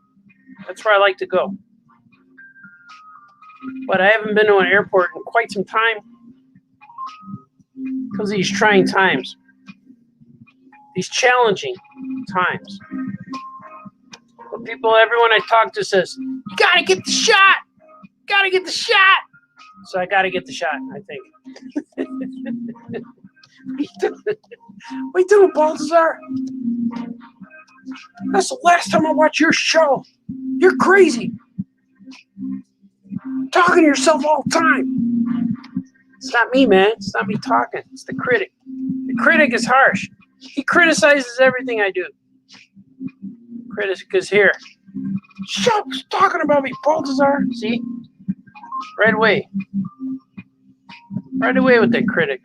That's where I like to go. But I haven't been to an airport in quite some time because of these trying times. These challenging times. But people, everyone I talk to says, you gotta get the shot! Gotta get the shot! So I gotta get the shot, I think. What are you doing, Baltazar? That's the last time I watched your show. You're crazy. Talking to yourself all the time. It's not me, man. It's not me talking. It's the critic. The critic is harsh. He criticizes everything I do. Critic is here. Stop talking about me, Baltazar. See? Right away. Right away with that critic.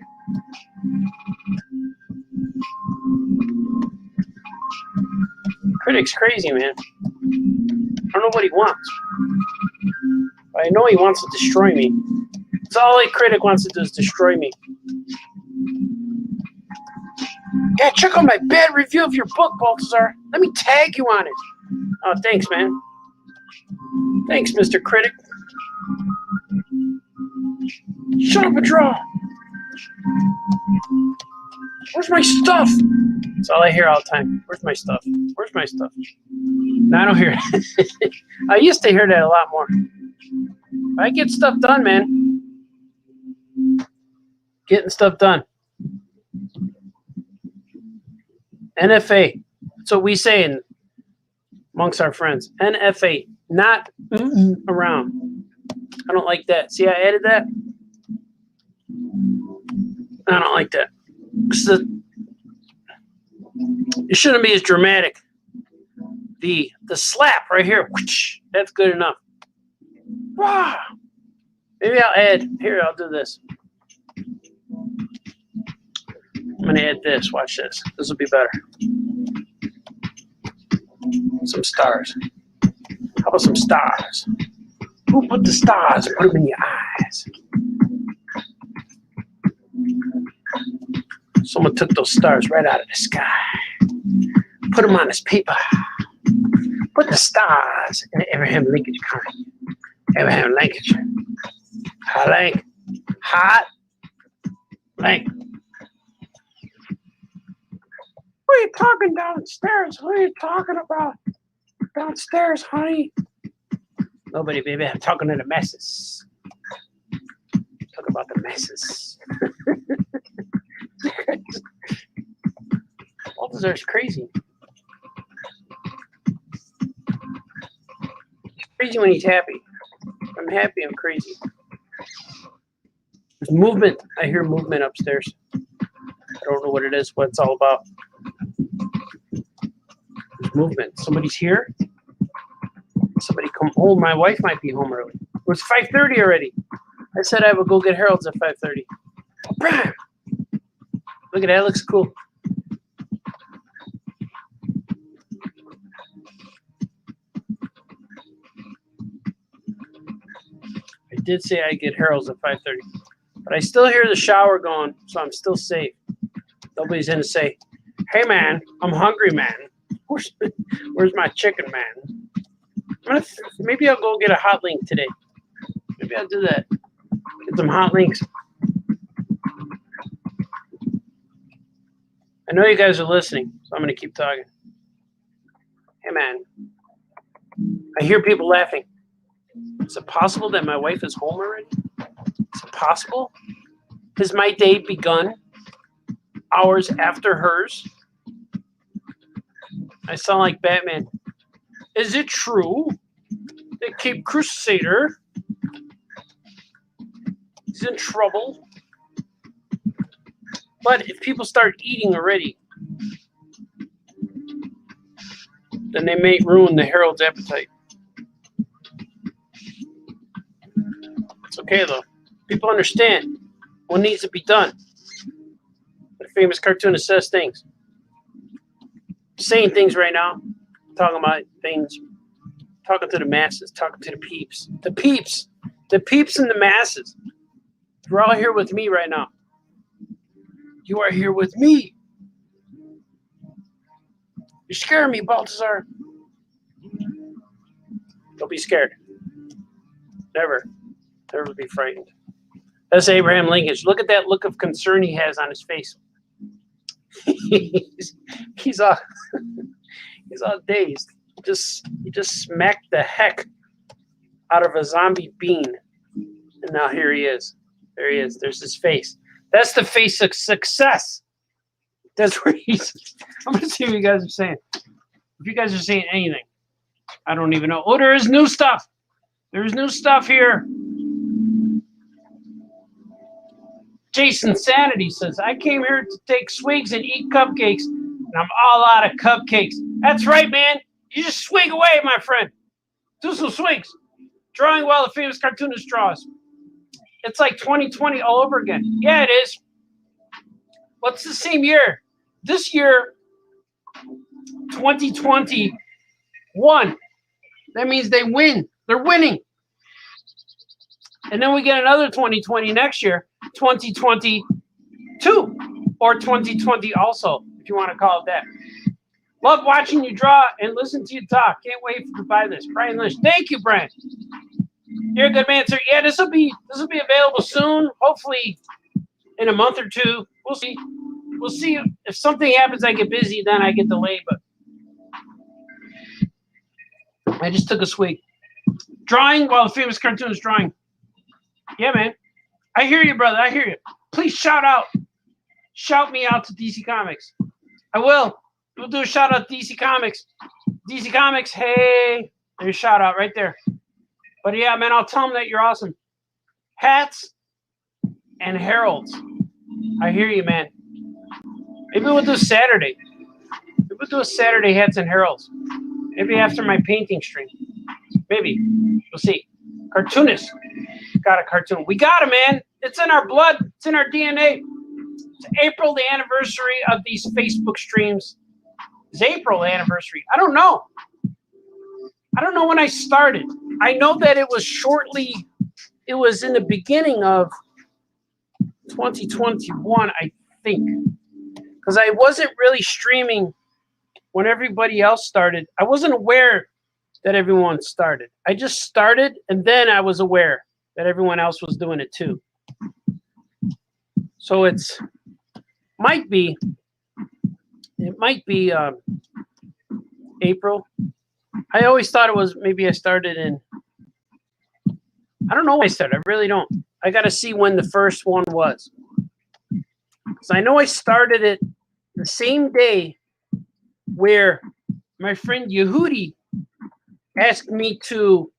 Critic's crazy, man. I don't know what he wants. But I know he wants to destroy me. That's all a critic wants to do is destroy me. Yeah, check out my bad review of your book, Baltazar. Let me tag you on it. Oh, thanks, man. Thanks, Mr. Critic. Shut up and draw. Where's my stuff? That's all I hear all the time. Where's my stuff? Where's my stuff? No, I don't hear it. I used to hear that a lot more. I get stuff done, man. Getting stuff done. NFA. That's what we say amongst our friends. NFA. Not around. I don't like that. See, I added that? I don't like that. It shouldn't be as dramatic. The slap right here, that's good enough. Wow. Maybe I'll add, here, I'll do this. I'm going to add this. Watch this. This will be better. Some stars. How about some stars? Who put the stars and put them in your eyes? Someone took those stars right out of the sky. Put them on this paper. Put the stars in the Abraham Linkage comic. Abraham Linkage. Hot link. Hot link. What are you talking downstairs? What are you talking about downstairs, honey? Nobody, baby. I'm talking to the masses. Talk about the masses. Baltazar's crazy. He's crazy when he's happy. I'm happy, I'm crazy. There's movement. I hear movement upstairs. I don't know what it is, what it's all about. There's movement. Somebody's here. Somebody come home. My wife might be home early. It was 5:30 already. I said I would go get Harold's at 5:30. Bam! Look at that. Looks cool. I did say I'd get Harold's at 5:30. But I still hear the shower going, so I'm still safe. Nobody's going to say, hey, man, I'm hungry, man. Where's my chicken, man? Maybe I'll go get a hot link today. Maybe I'll do that. Get some hot links. I know you guys are listening, so I'm going to keep talking. Hey, man. I hear people laughing. Is it possible that my wife is home already? Is it possible? Has my day begun hours after hers? I sound like Batman. Is it true that Cape Crusader is in trouble? But if people start eating already, then they may ruin the Herald's appetite. It's okay, though. People understand what needs to be done. The famous cartoonist says things. Saying things right now. Talking about things. Talking to the masses. Talking to the peeps. The peeps. The peeps and the masses. You're all here with me right now. You are here with me. You're scaring me, Baltazar. Don't be scared. Never. Never be frightened. That's Abraham Lincoln. Look at that look of concern he has on his face. he's all dazed. He just smacked the heck out of a zombie bean. And now here he is. There he is. There's his face. That's the face of success. That's where he's. I'm going to see what you guys are saying. If you guys are saying anything, I don't even know. Oh, there is new stuff. There's new stuff here. Jason Sanity says, I came here to take swigs and eat cupcakes, and I'm all out of cupcakes. That's right, man. You just swig away, my friend. Do some swigs. Drawing while the famous cartoonist draws. It's like 2020 all over again. Yeah, it is. What's the same year? This year, 2021. That means they win. They're winning. And then we get another 2020 next year, 2022. or 2020 also, if you want to call it that. Love watching you draw and listen to you talk. Can't wait to buy this. Brian Lynch. Thank you, Brian. You're a good man, sir. Yeah, this will be available soon. Hopefully in a month or two. We'll see. We'll see if something happens. I get busy, then I get delayed. But I just took a swig. Drawing while the famous cartoon is drawing. Yeah, man. I hear you, brother. I hear you. Please shout me out to DC Comics. I will. We'll do a shout out to DC Comics. DC Comics, hey. There's a shout out right there. But yeah, man, I'll tell them that you're awesome. Hats and heralds. I hear you, man. Maybe we'll do Saturday. Maybe we'll do a Saturday hats and heralds. Maybe after my painting stream. Maybe. We'll see. Cartoonist. Got a cartoon. We got it, man. It's in our blood. It's in our DNA. It's April, the anniversary of these Facebook streams. It's April anniversary. I don't know. I don't know when I started. I know that it was in the beginning of 2021, I think. Because I wasn't really streaming when everybody else started. I wasn't aware that everyone started. I just started, and then I was aware that everyone else was doing it too. So it might be April. I always thought it was, maybe I started in, I don't know when I started. I really don't. I got to see when the first one was. Because I know I started it the same day where my friend Yehudi asked me to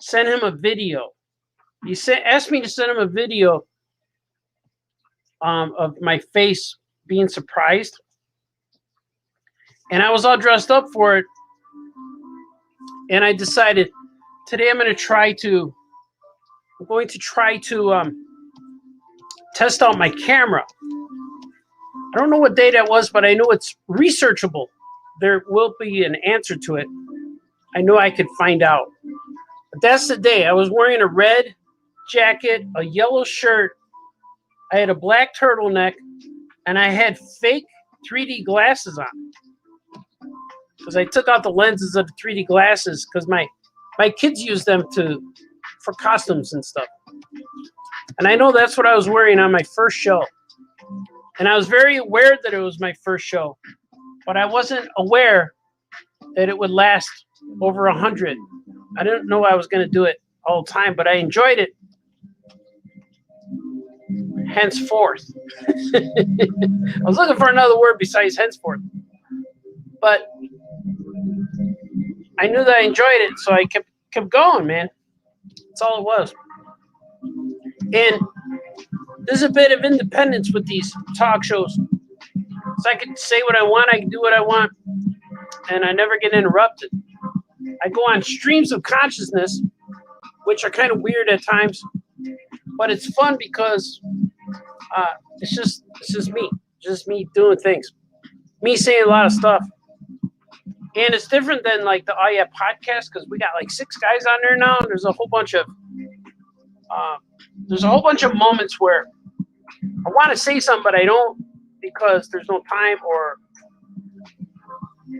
send him a video. He asked me to send him a video of my face being surprised. And I was all dressed up for it. And I decided today I'm going to try to test out my camera. I don't know what day that was, but I know it's researchable. There will be an answer to it. I know I could find out. But that's the day. I was wearing a red jacket, a yellow shirt. I had a black turtleneck, and I had fake 3D glasses on. Because I took out the lenses of the 3D glasses because my kids use them for costumes and stuff. And I know that's what I was wearing on my first show. And I was very aware that it was my first show. But I wasn't aware that it would last over 100. I didn't know I was going to do it all the time, but I enjoyed it. Henceforth. I was looking for another word besides henceforth. But I knew that I enjoyed it, so I kept going, man. That's all it was. And there's a bit of independence with these talk shows. So I can say what I want, I can do what I want, and I never get interrupted. I go on streams of consciousness, which are kind of weird at times, but it's fun because it's just me doing things, me saying a lot of stuff. And it's different than like the Oh Yeah podcast because we got like 6 guys on there now, and there's a whole bunch of moments where I want to say something, but I don't because there's no time or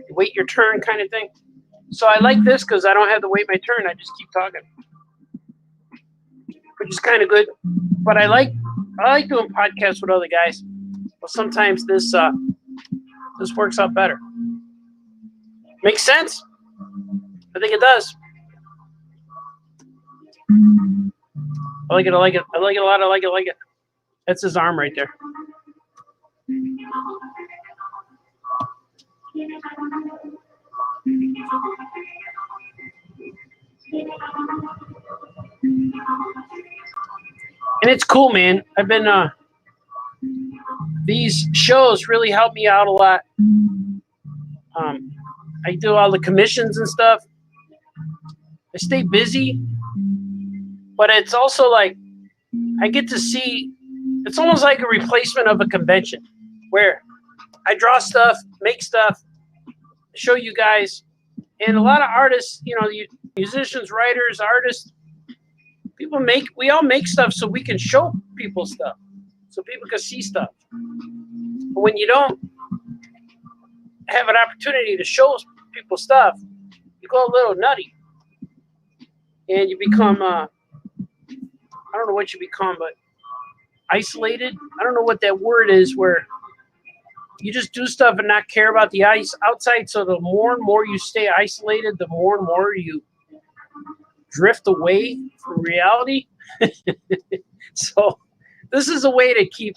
wait your turn kind of thing. So I like this because I don't have to wait my turn. I just keep talking, which is kind of good. But I like doing podcasts with other guys. But sometimes this works out better. Makes sense? I think it does. I like it a lot. I like it. That's his arm right there. And it's cool, man. I've been these shows really help me out a lot. I do all the commissions and stuff. I stay busy, but it's also like I get to see, it's almost like a replacement of a convention where I draw stuff, make stuff, show you guys, and a lot of artists, musicians, writers, artists, we all make stuff so we can show people stuff, so people can see stuff. But when you don't have an opportunity to show people stuff, you go a little nutty. And you become, I don't know what you become, but isolated. I don't know what that word is, where you just do stuff and not care about the outside. So the more and more you stay isolated, the more and more you drift away from reality. So this is a way to keep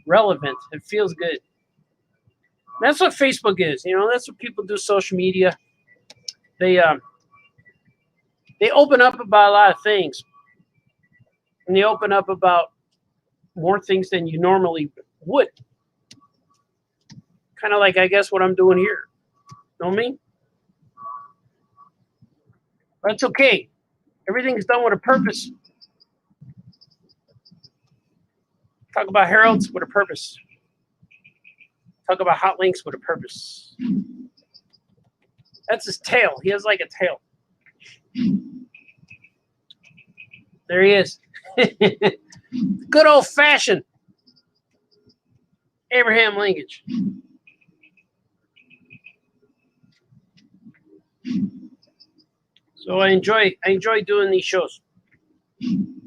relevant. It feels good. That's what Facebook is. You know, that's what people do. Social media. They open up about a lot of things, and they open up about more things than you normally would. Kind of like, I guess, what I'm doing here. Know what I mean? That's okay. Everything's done with a purpose. Talk about heralds with a purpose. Talk about hot links with a purpose. That's his tail. He has like a tail. There he is. Good old-fashioned Abraham linkage. So I enjoy doing these shows.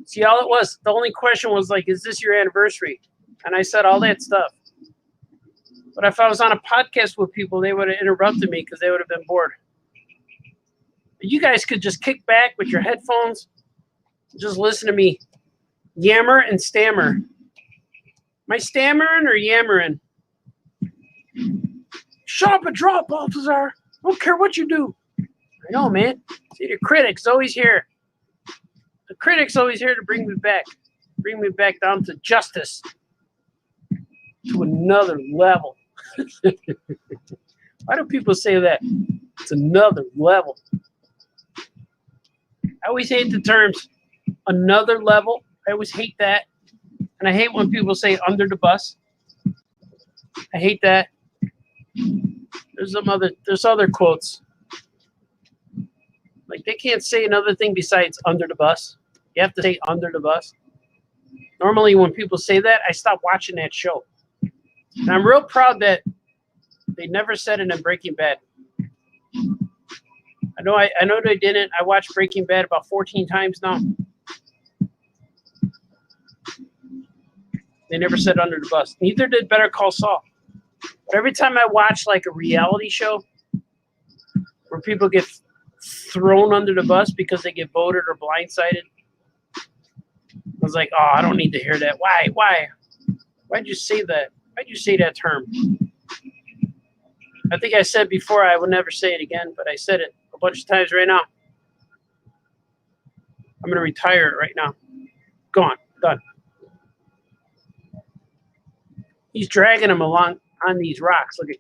See, all it was, the only question was like, is this your anniversary? And I said all that stuff. But if I was on a podcast with people, they would have interrupted me because they would have been bored. But you guys could just kick back with your headphones, just listen to me yammer and stammer. Am I stammering or yammering? Shut up and drop, Balthazar. I don't care what you do. I know, man. See, the critic's always here. The critic's always here to bring me back down to justice, to another level. Why do people say that? It's another level. I always hate the terms another level. I always hate that. And I hate when people say under the bus. I hate that. There's other quotes. Like, they can't say another thing besides under the bus. You have to say under the bus. Normally when people say that, I stop watching that show. And I'm real proud that they never said it in Breaking Bad. I know they didn't. I watched Breaking Bad about 14 times now. They never said under the bus. Neither did Better Call Saul. But every time I watch like a reality show where people get thrown under the bus because they get voted or blindsided, I was like, oh, I don't need to hear that. Why? Why'd you say that? Why'd you say that term? I think I said before I would never say it again, but I said it a bunch of times right now. I'm going to retire it right now. Gone. Done. He's dragging him along on these rocks. Look at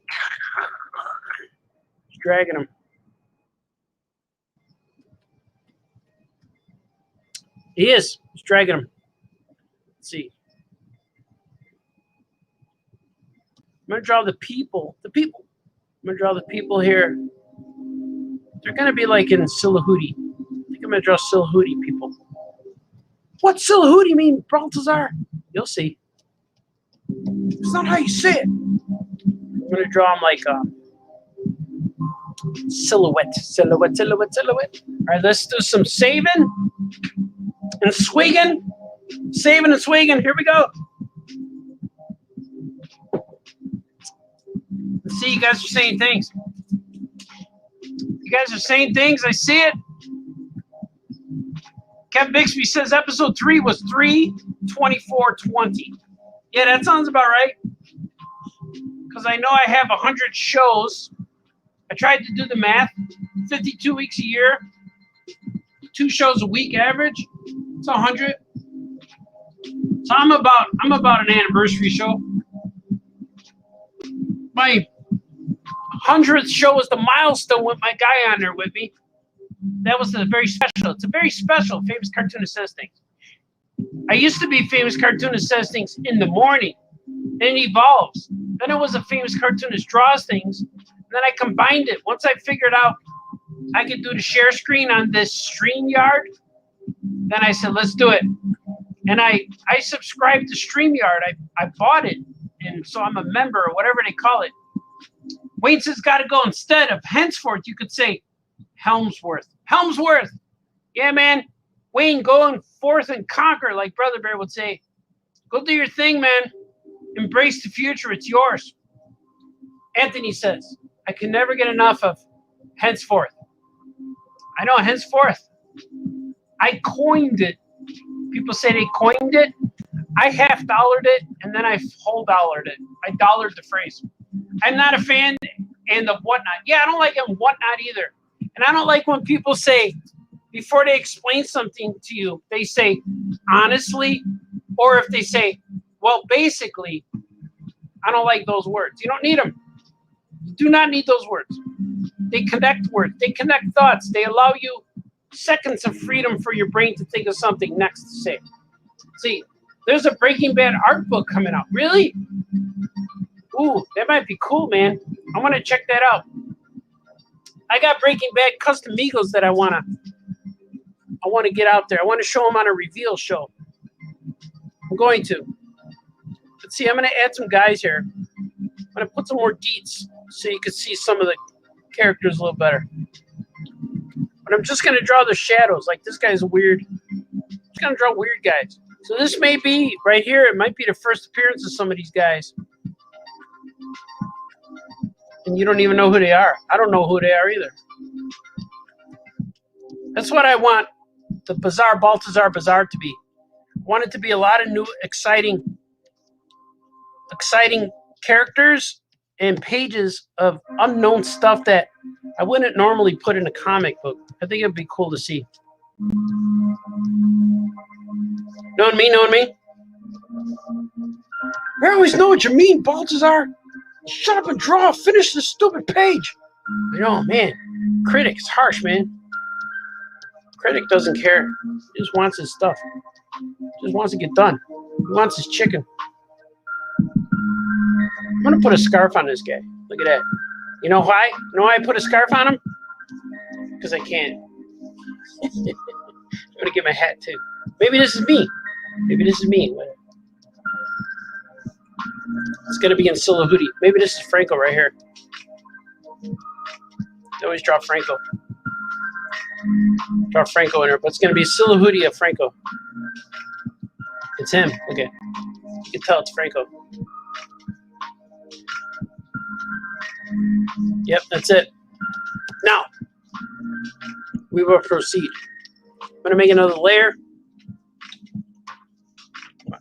he's dragging him. He is. He's dragging him. Let's see. I'm going to draw the people. I'm going to draw the people here. They're going to be like in Silahudi. I think I'm going to draw Silahudi people. What's Silahudi mean, Balthazar? You'll see. It's not how you say it. I'm going to draw them like silhouette. All right, let's do some saving and swigging. Saving and swigging. Here we go. Let's see, you guys are saying things. You guys are saying things. I see it. Kevin Bixby says episode 3 was 3/24/20. Yeah, that sounds about right. Because I know I have 100 shows. I tried to do the math. 52 weeks a year. 2 shows a week average. It's 100. So I'm about an anniversary show. My 100th show was the milestone with my guy on there with me. That was very special. It's a very special Famous Cartoonist Says Things. I used to be Famous Cartoonist Says Things in the morning. Then it evolves. Then it was a Famous Cartoonist Draws Things. And then I combined it. Once I figured out I could do the share screen on this StreamYard, then I said, let's do it. And I subscribed to StreamYard. I bought it. and so I'm a member or whatever they call it. Wayne says got to go. Instead of henceforth, you could say Helmsworth. Helmsworth. Yeah, man. Wayne, going forth and conquer, like Brother Bear would say. Go do your thing, man. Embrace the future. It's yours. Anthony says, I can never get enough of henceforth. I know, henceforth. I coined it. People say they coined it. I half-dollared it, and then I whole-dollared it. I dollared the phrase. I'm not a fan and of whatnot. Yeah, I don't like them whatnot either. And I don't like when people say, before they explain something to you, they say, honestly, or if they say, well, basically, I don't like those words. You don't need them. You do not need those words. They connect words. They connect thoughts. They allow you seconds of freedom for your brain to think of something next to say. See, there's a Breaking Bad art book coming out. Really? Ooh, that might be cool, man. I want to check that out. I got Breaking Bad custom Migos that I wanna get out there. I want to show them on a reveal show. I'm going to. Let's see, I'm going to add some guys here. I'm going to put some more deets so you can see some of the characters a little better. But I'm just going to draw the shadows. Like, this guy's weird. I'm just going to draw weird guys. So this may be, right here, it might be the first appearance of some of these guys. And you don't even know who they are. I don't know who they are either. That's what I want the Bizarre Baltazar Bazaar to be. I want it to be a lot of new, exciting characters and pages of unknown stuff that I wouldn't normally put in a comic book. I think it'd be cool to see. Knowing me? I always know what you mean, Baltazar. Shut up and draw. Finish this stupid page. I know, man. Critic is harsh, man. Critic doesn't care. He just wants his stuff. Just wants to get done. He wants his chicken. I'm going to put a scarf on this guy. Look at that. You know why? You know why I put a scarf on him? Because I can't. I'm going to get my hat, too. Maybe this is me. It's going to be in Silahudi. Maybe this is Franco right here. I always draw Franco. Draw Franco in there, but it's going to be Silahudi of Franco. It's him. Okay. You can tell it's Franco. Yep, that's it. Now, we will proceed. I'm going to make another layer.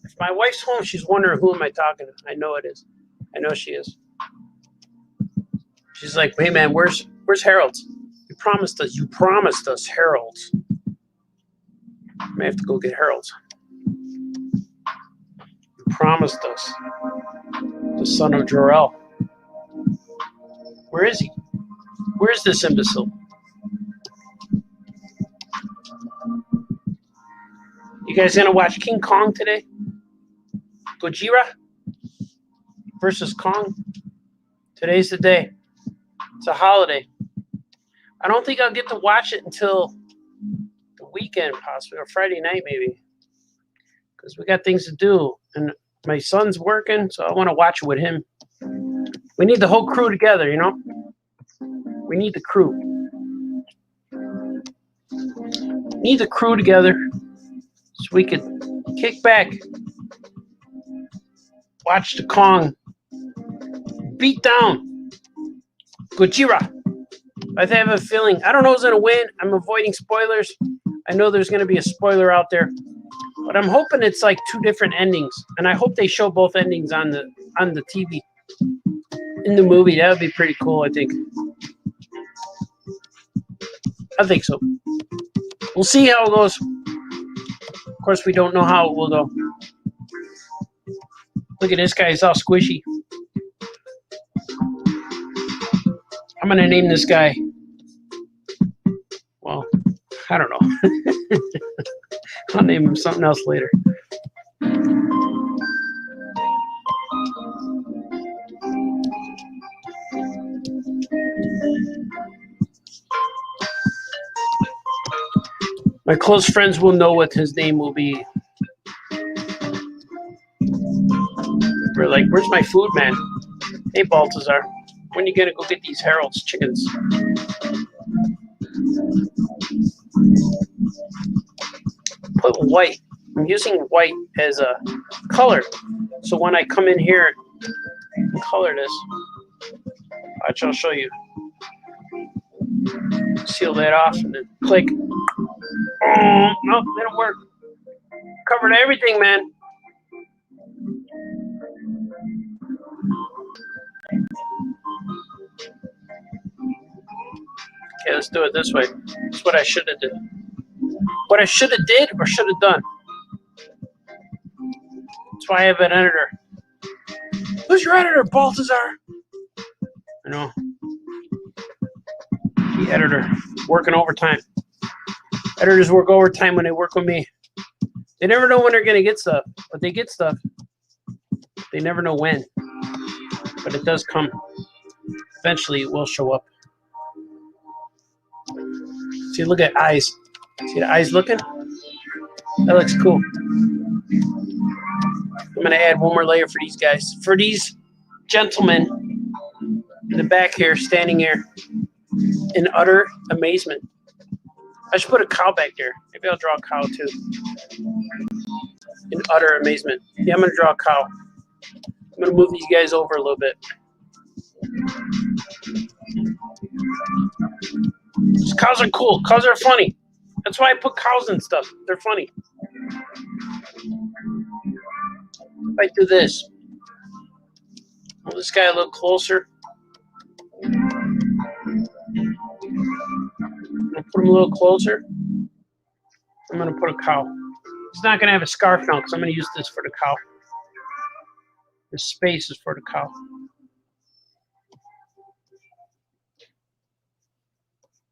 If my wife's home, she's wondering who am I talking to. I know it is. I know she is. She's like, hey, man, where's Harold's? You promised us Harold's. I may have to go get Harold's. You promised us the son of Jor-El. Where is he? Where's this imbecile? You guys gonna watch King Kong today? Gojira versus Kong. Today's the day. It's a holiday. I don't think I'll get to watch it until the weekend, possibly, or Friday night maybe, because we got things to do, and my son's working, so I want to watch it with him. We need the whole crew together, you know? We need the crew. Need the crew together so we could kick back, watch the Kong beat down Gojira. I have a feeling, I don't know who's going to win. I'm avoiding spoilers. I know there's going to be a spoiler out there, but I'm hoping it's like two different endings, and I hope they show both endings on the TV. In the movie, that would be pretty cool, I think. I think so. We'll see how it goes. Of course, we don't know how it will go. Look at this guy. He's all squishy. I'm going to name this guy. Well, I don't know. I'll name him something else later. My close friends will know what his name will be. We're like, where's my food, man? Hey, Baltazar, when are you gonna go get these Harold's chickens? Put white. I'm using white as a color. So when I come in here and color this, watch, I'll show you. Seal that off and then click. Oh, no, didn't work. Covered everything, man. Okay, let's do it this way. That's what I should have did. What I should have did or should have done. That's why I have an editor. Who's your editor, Baltazar? I know. The editor working overtime. Editors work overtime when they work with me. They never know when they're going to get stuff, but they get stuff. They never know when, but it does come. Eventually, it will show up. See, look at eyes. See the eyes looking? That looks cool. I'm going to add one more layer for these guys. For these gentlemen in the back here, standing here in utter amazement. I should put a cow back there. Maybe I'll draw a cow too. In utter amazement. Yeah, I'm going to draw a cow. I'm going to move these guys over a little bit. These cows are cool. Cows are funny. That's why I put cows and stuff. They're funny. If I do this, move this guy a little closer. I'm going to put him a little closer. I'm going to put a cow. He's not going to have a scarf now because I'm going to use this for the cow. The space is for the cow.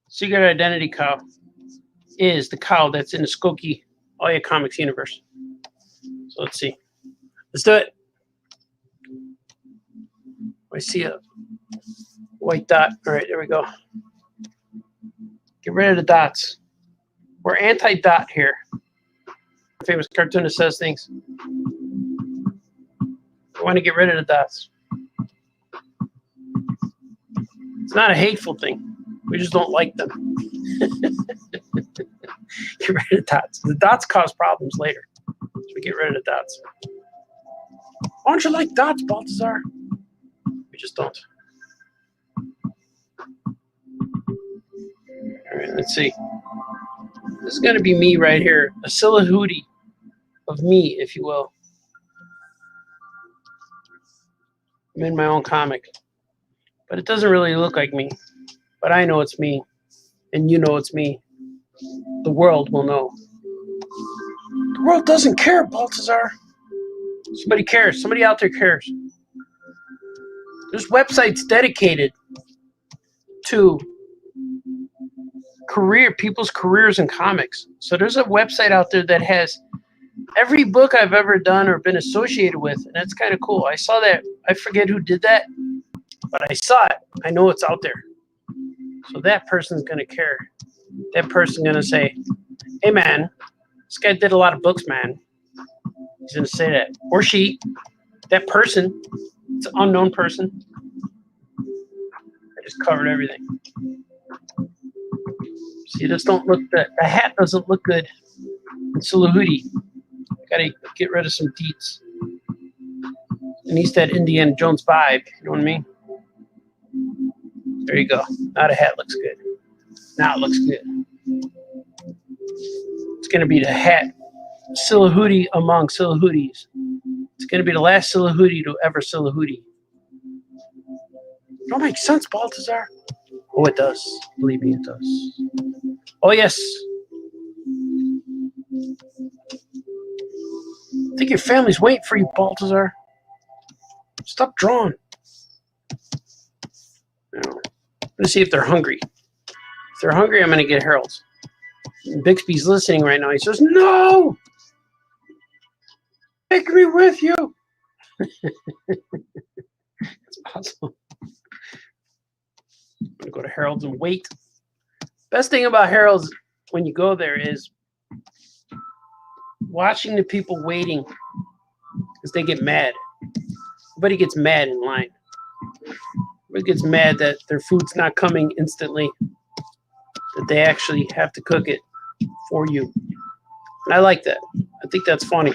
Secret identity cow is the cow that's in the Skokie All Your Comics universe. So let's see. Let's do it. I see a white dot. All right, there we go. Get rid of the dots. We're anti-dot here. My famous cartoonist says things. I want to get rid of the dots. It's not a hateful thing. We just don't like them. Get rid of the dots. The dots cause problems later. So we get rid of the dots. Why don't you like dots, Baltazar? We just don't. All right, let's see. This is going to be me right here. A silhouette of me, if you will. I'm in my own comic. But it doesn't really look like me. But I know it's me. And you know it's me. The world will know. The world doesn't care, Baltazar. Somebody cares. Somebody out there cares. There's websites dedicated to people's careers in comics. So there's a website out there that has every book I've ever done or been associated with, and that's kind of cool. I saw that. I forget who did that, but I saw it. I know it's out there. So that person's going to care. That person's going to say, hey, man, this guy did a lot of books, man. He's going to say that. Or she, that person, it's an unknown person. I just covered everything. See, this don't look, the hat doesn't look good in silhouette. Got to get rid of some deets. It needs that Indiana Jones vibe, you know what I mean? There you go. Now the hat looks good. Now it looks good. It's going to be the hat silhouette among silhouettes. It's going to be the last silhouette to ever silhouette. Don't make sense, Baltazar. Oh, it does. Believe me, it does. Oh, yes. I think your family's waiting for you, Baltazar. Stop drawing. No. I'm going to see if they're hungry. If they're hungry, I'm going to get Harold's. And Bixby's listening right now. He says, no! Take me with you! It's possible. I'm going to go to Harold's and wait. Best thing about Harold's when you go there is watching the people waiting because they get mad. Everybody gets mad in line. Everybody gets mad that their food's not coming instantly, that they actually have to cook it for you. And I like that. I think that's funny.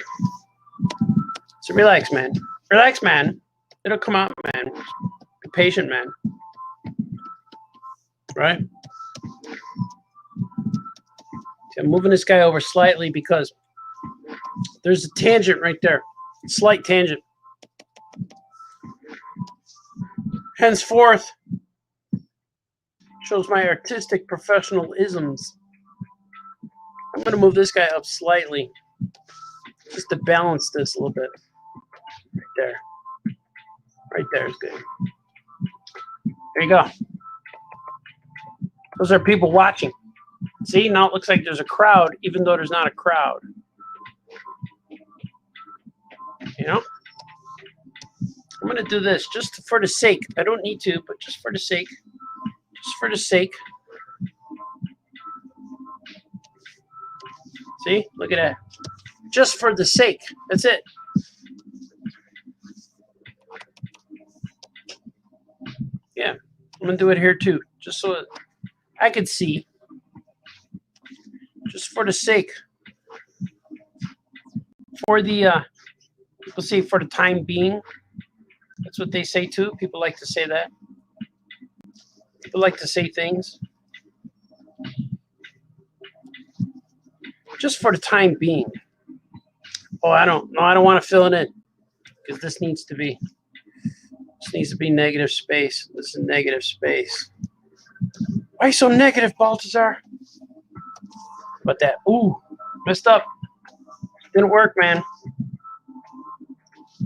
So relax, man. Relax, man. It'll come out, man. Be patient, man. Right? See, I'm moving this guy over slightly because there's a tangent right there. Slight tangent. Henceforth, shows my artistic professional isms. I'm going to move this guy up slightly just to balance this a little bit. Right there. Right there is good. There you go. Those are people watching. See, now it looks like there's a crowd, even though there's not a crowd. You know? I'm going to do this just for the sake. I don't need to, but just for the sake. Just for the sake. See? Look at that. Just for the sake. That's it. Yeah. I'm going to do it here too. Just so I could see. Just for the sake. For the, people say for the time being. That's what they say too. People like to say that. People like to say things. Just for the time being. Oh, I don't want to fill it in. Because this needs to be negative space. This is negative space. Why so negative, Baltazar? But that, ooh, messed up. Didn't work, man.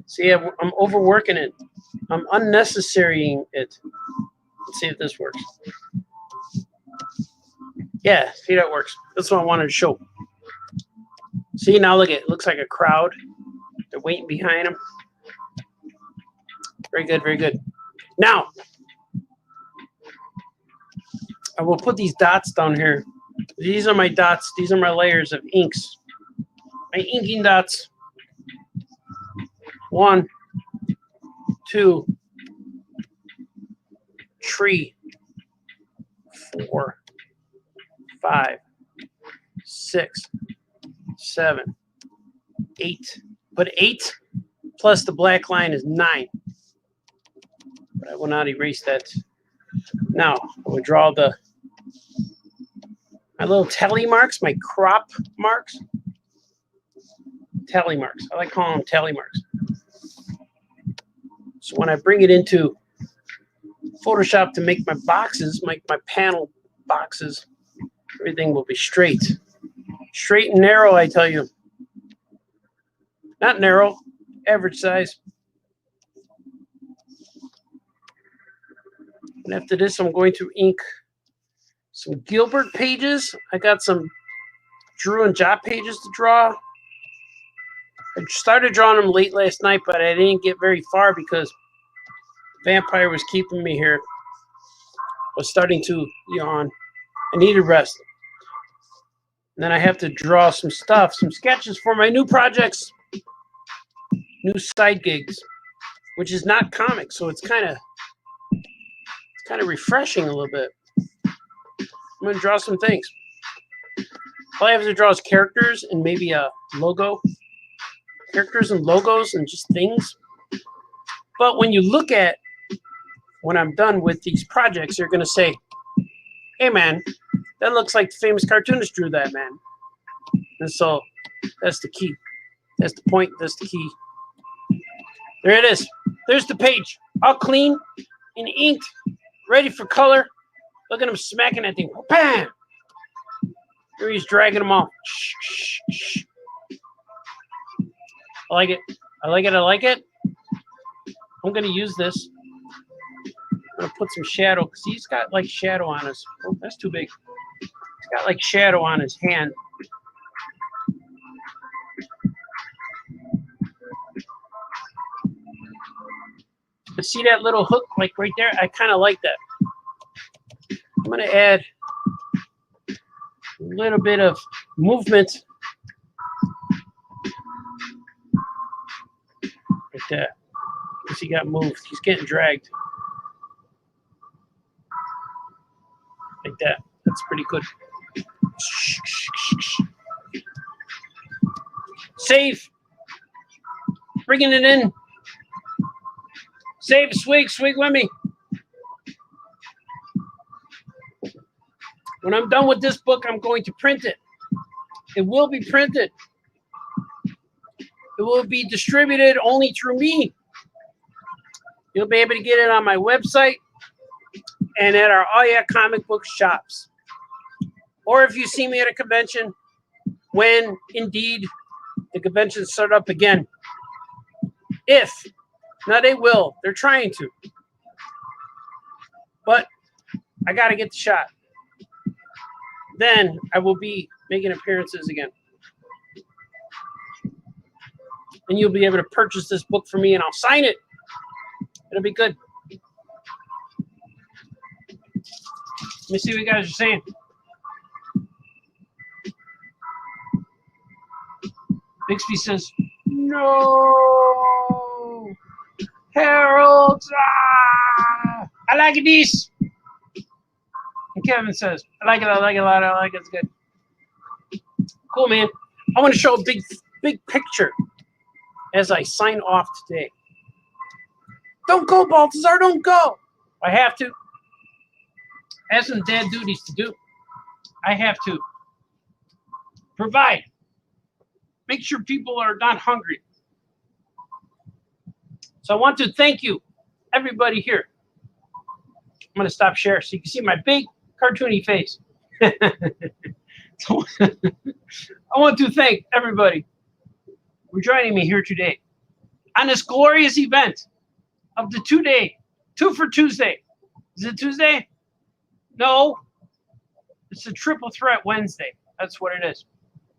See, I'm overworking it. I'm unnecessarying it. Let's see if this works. Yeah, see, that works. That's what I wanted to show. See, now look at it. It looks like a crowd. They're waiting behind him. Very good, very good. Now, I will put these dots down here. These are my dots. These are my layers of inks. My inking dots. 1, 2, 3, 4, 5, 6, 7, 8. But 8 plus the black line is 9. But I will not erase that. Now, I will draw my little tally marks, my crop marks. Tally marks. I like calling them tally marks. So when I bring it into Photoshop to make my boxes, make my panel boxes, everything will be straight. Straight and narrow, I tell you. Not narrow, average size. And after this, I'm going to ink some Gilbert pages. I got some Drew and Jot pages to draw. I started drawing them late last night, but I didn't get very far because Vampire was keeping me here. I was starting to yawn. I needed rest. And then I have to draw some stuff, some sketches for my new projects, new side gigs, which is not comic, so it's kind of refreshing a little bit. I'm going to draw some things. All I have to draw is characters and maybe a logo. Characters and logos and just things. But when you look at when I'm done with these projects, you're going to say, hey, man, that looks like the famous cartoonist drew that, man. And so that's the key. That's the point. That's the key. There it is. There's the page. All clean and inked, ready for color. Look at him smacking that thing. Bam! Here he's dragging them off. Shh, shh, shh. I like it. I like it. I like it. I'm going to use this. I'm going to put some shadow because he's got like shadow on his. Oh, that's too big. He's got like shadow on his hand. But see that little hook like right there? I kind of like that. I'm going to add a little bit of movement. Like that. Because he got moved. He's getting dragged. Like that. That's pretty good. Save. Bringing it in. Save, swig with me. When I'm done with this book, I'm going to print it. It will be printed. It will be distributed only through me. You'll be able to get it on my website and at our Oh Yeah comic book shops. Or if you see me at a convention, when indeed the conventions start up again. If. Now they will. They're trying to. But I got to get the shot. Then I will be making appearances again. And you'll be able to purchase this book for me and I'll sign it. It'll be good. Let me see what you guys are saying. Bixby says, no. Harold. Ah, I like it, these. And Kevin says, I like it a lot. I like it. It's good. Cool, man. I want to show a big picture as I sign off today. Don't go, Baltazar, don't go. I have to. I have some dad duties to do. I have to provide. Make sure people are not hungry. So I want to thank you, everybody here. I'm going to stop sharing so you can see my big cartoony face. So, I want to thank everybody for joining me here today on this glorious event of the 2-day, 2 for Tuesday. Is it Tuesday? No. It's a triple threat Wednesday. That's what it is.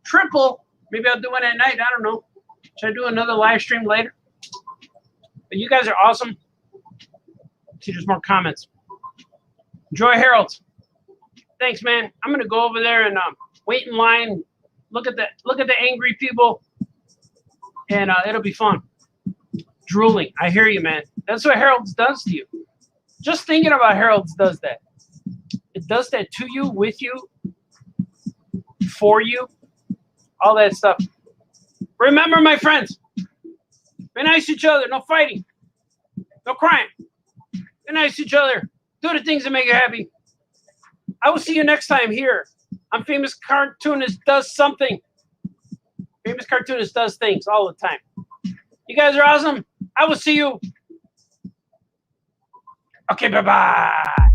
Triple. Maybe I'll do one at night. I don't know. Should I do another live stream later? But you guys are awesome. See, there's more comments. Enjoy Harold. Thanks, man. I'm gonna go over there and wait in line. Look at the angry people, and it'll be fun. Drooling. I hear you, man. That's what Harold's does to you. Just thinking about Harold's does that. It does that to you, with you, for you, all that stuff. Remember, my friends, be nice to each other. No fighting. No crying. Be nice to each other. Do the things that make you happy. I will see you next time here on Famous Cartoonist Does Something. Famous Cartoonist does things all the time. You guys are awesome. I will see you. Okay, bye-bye.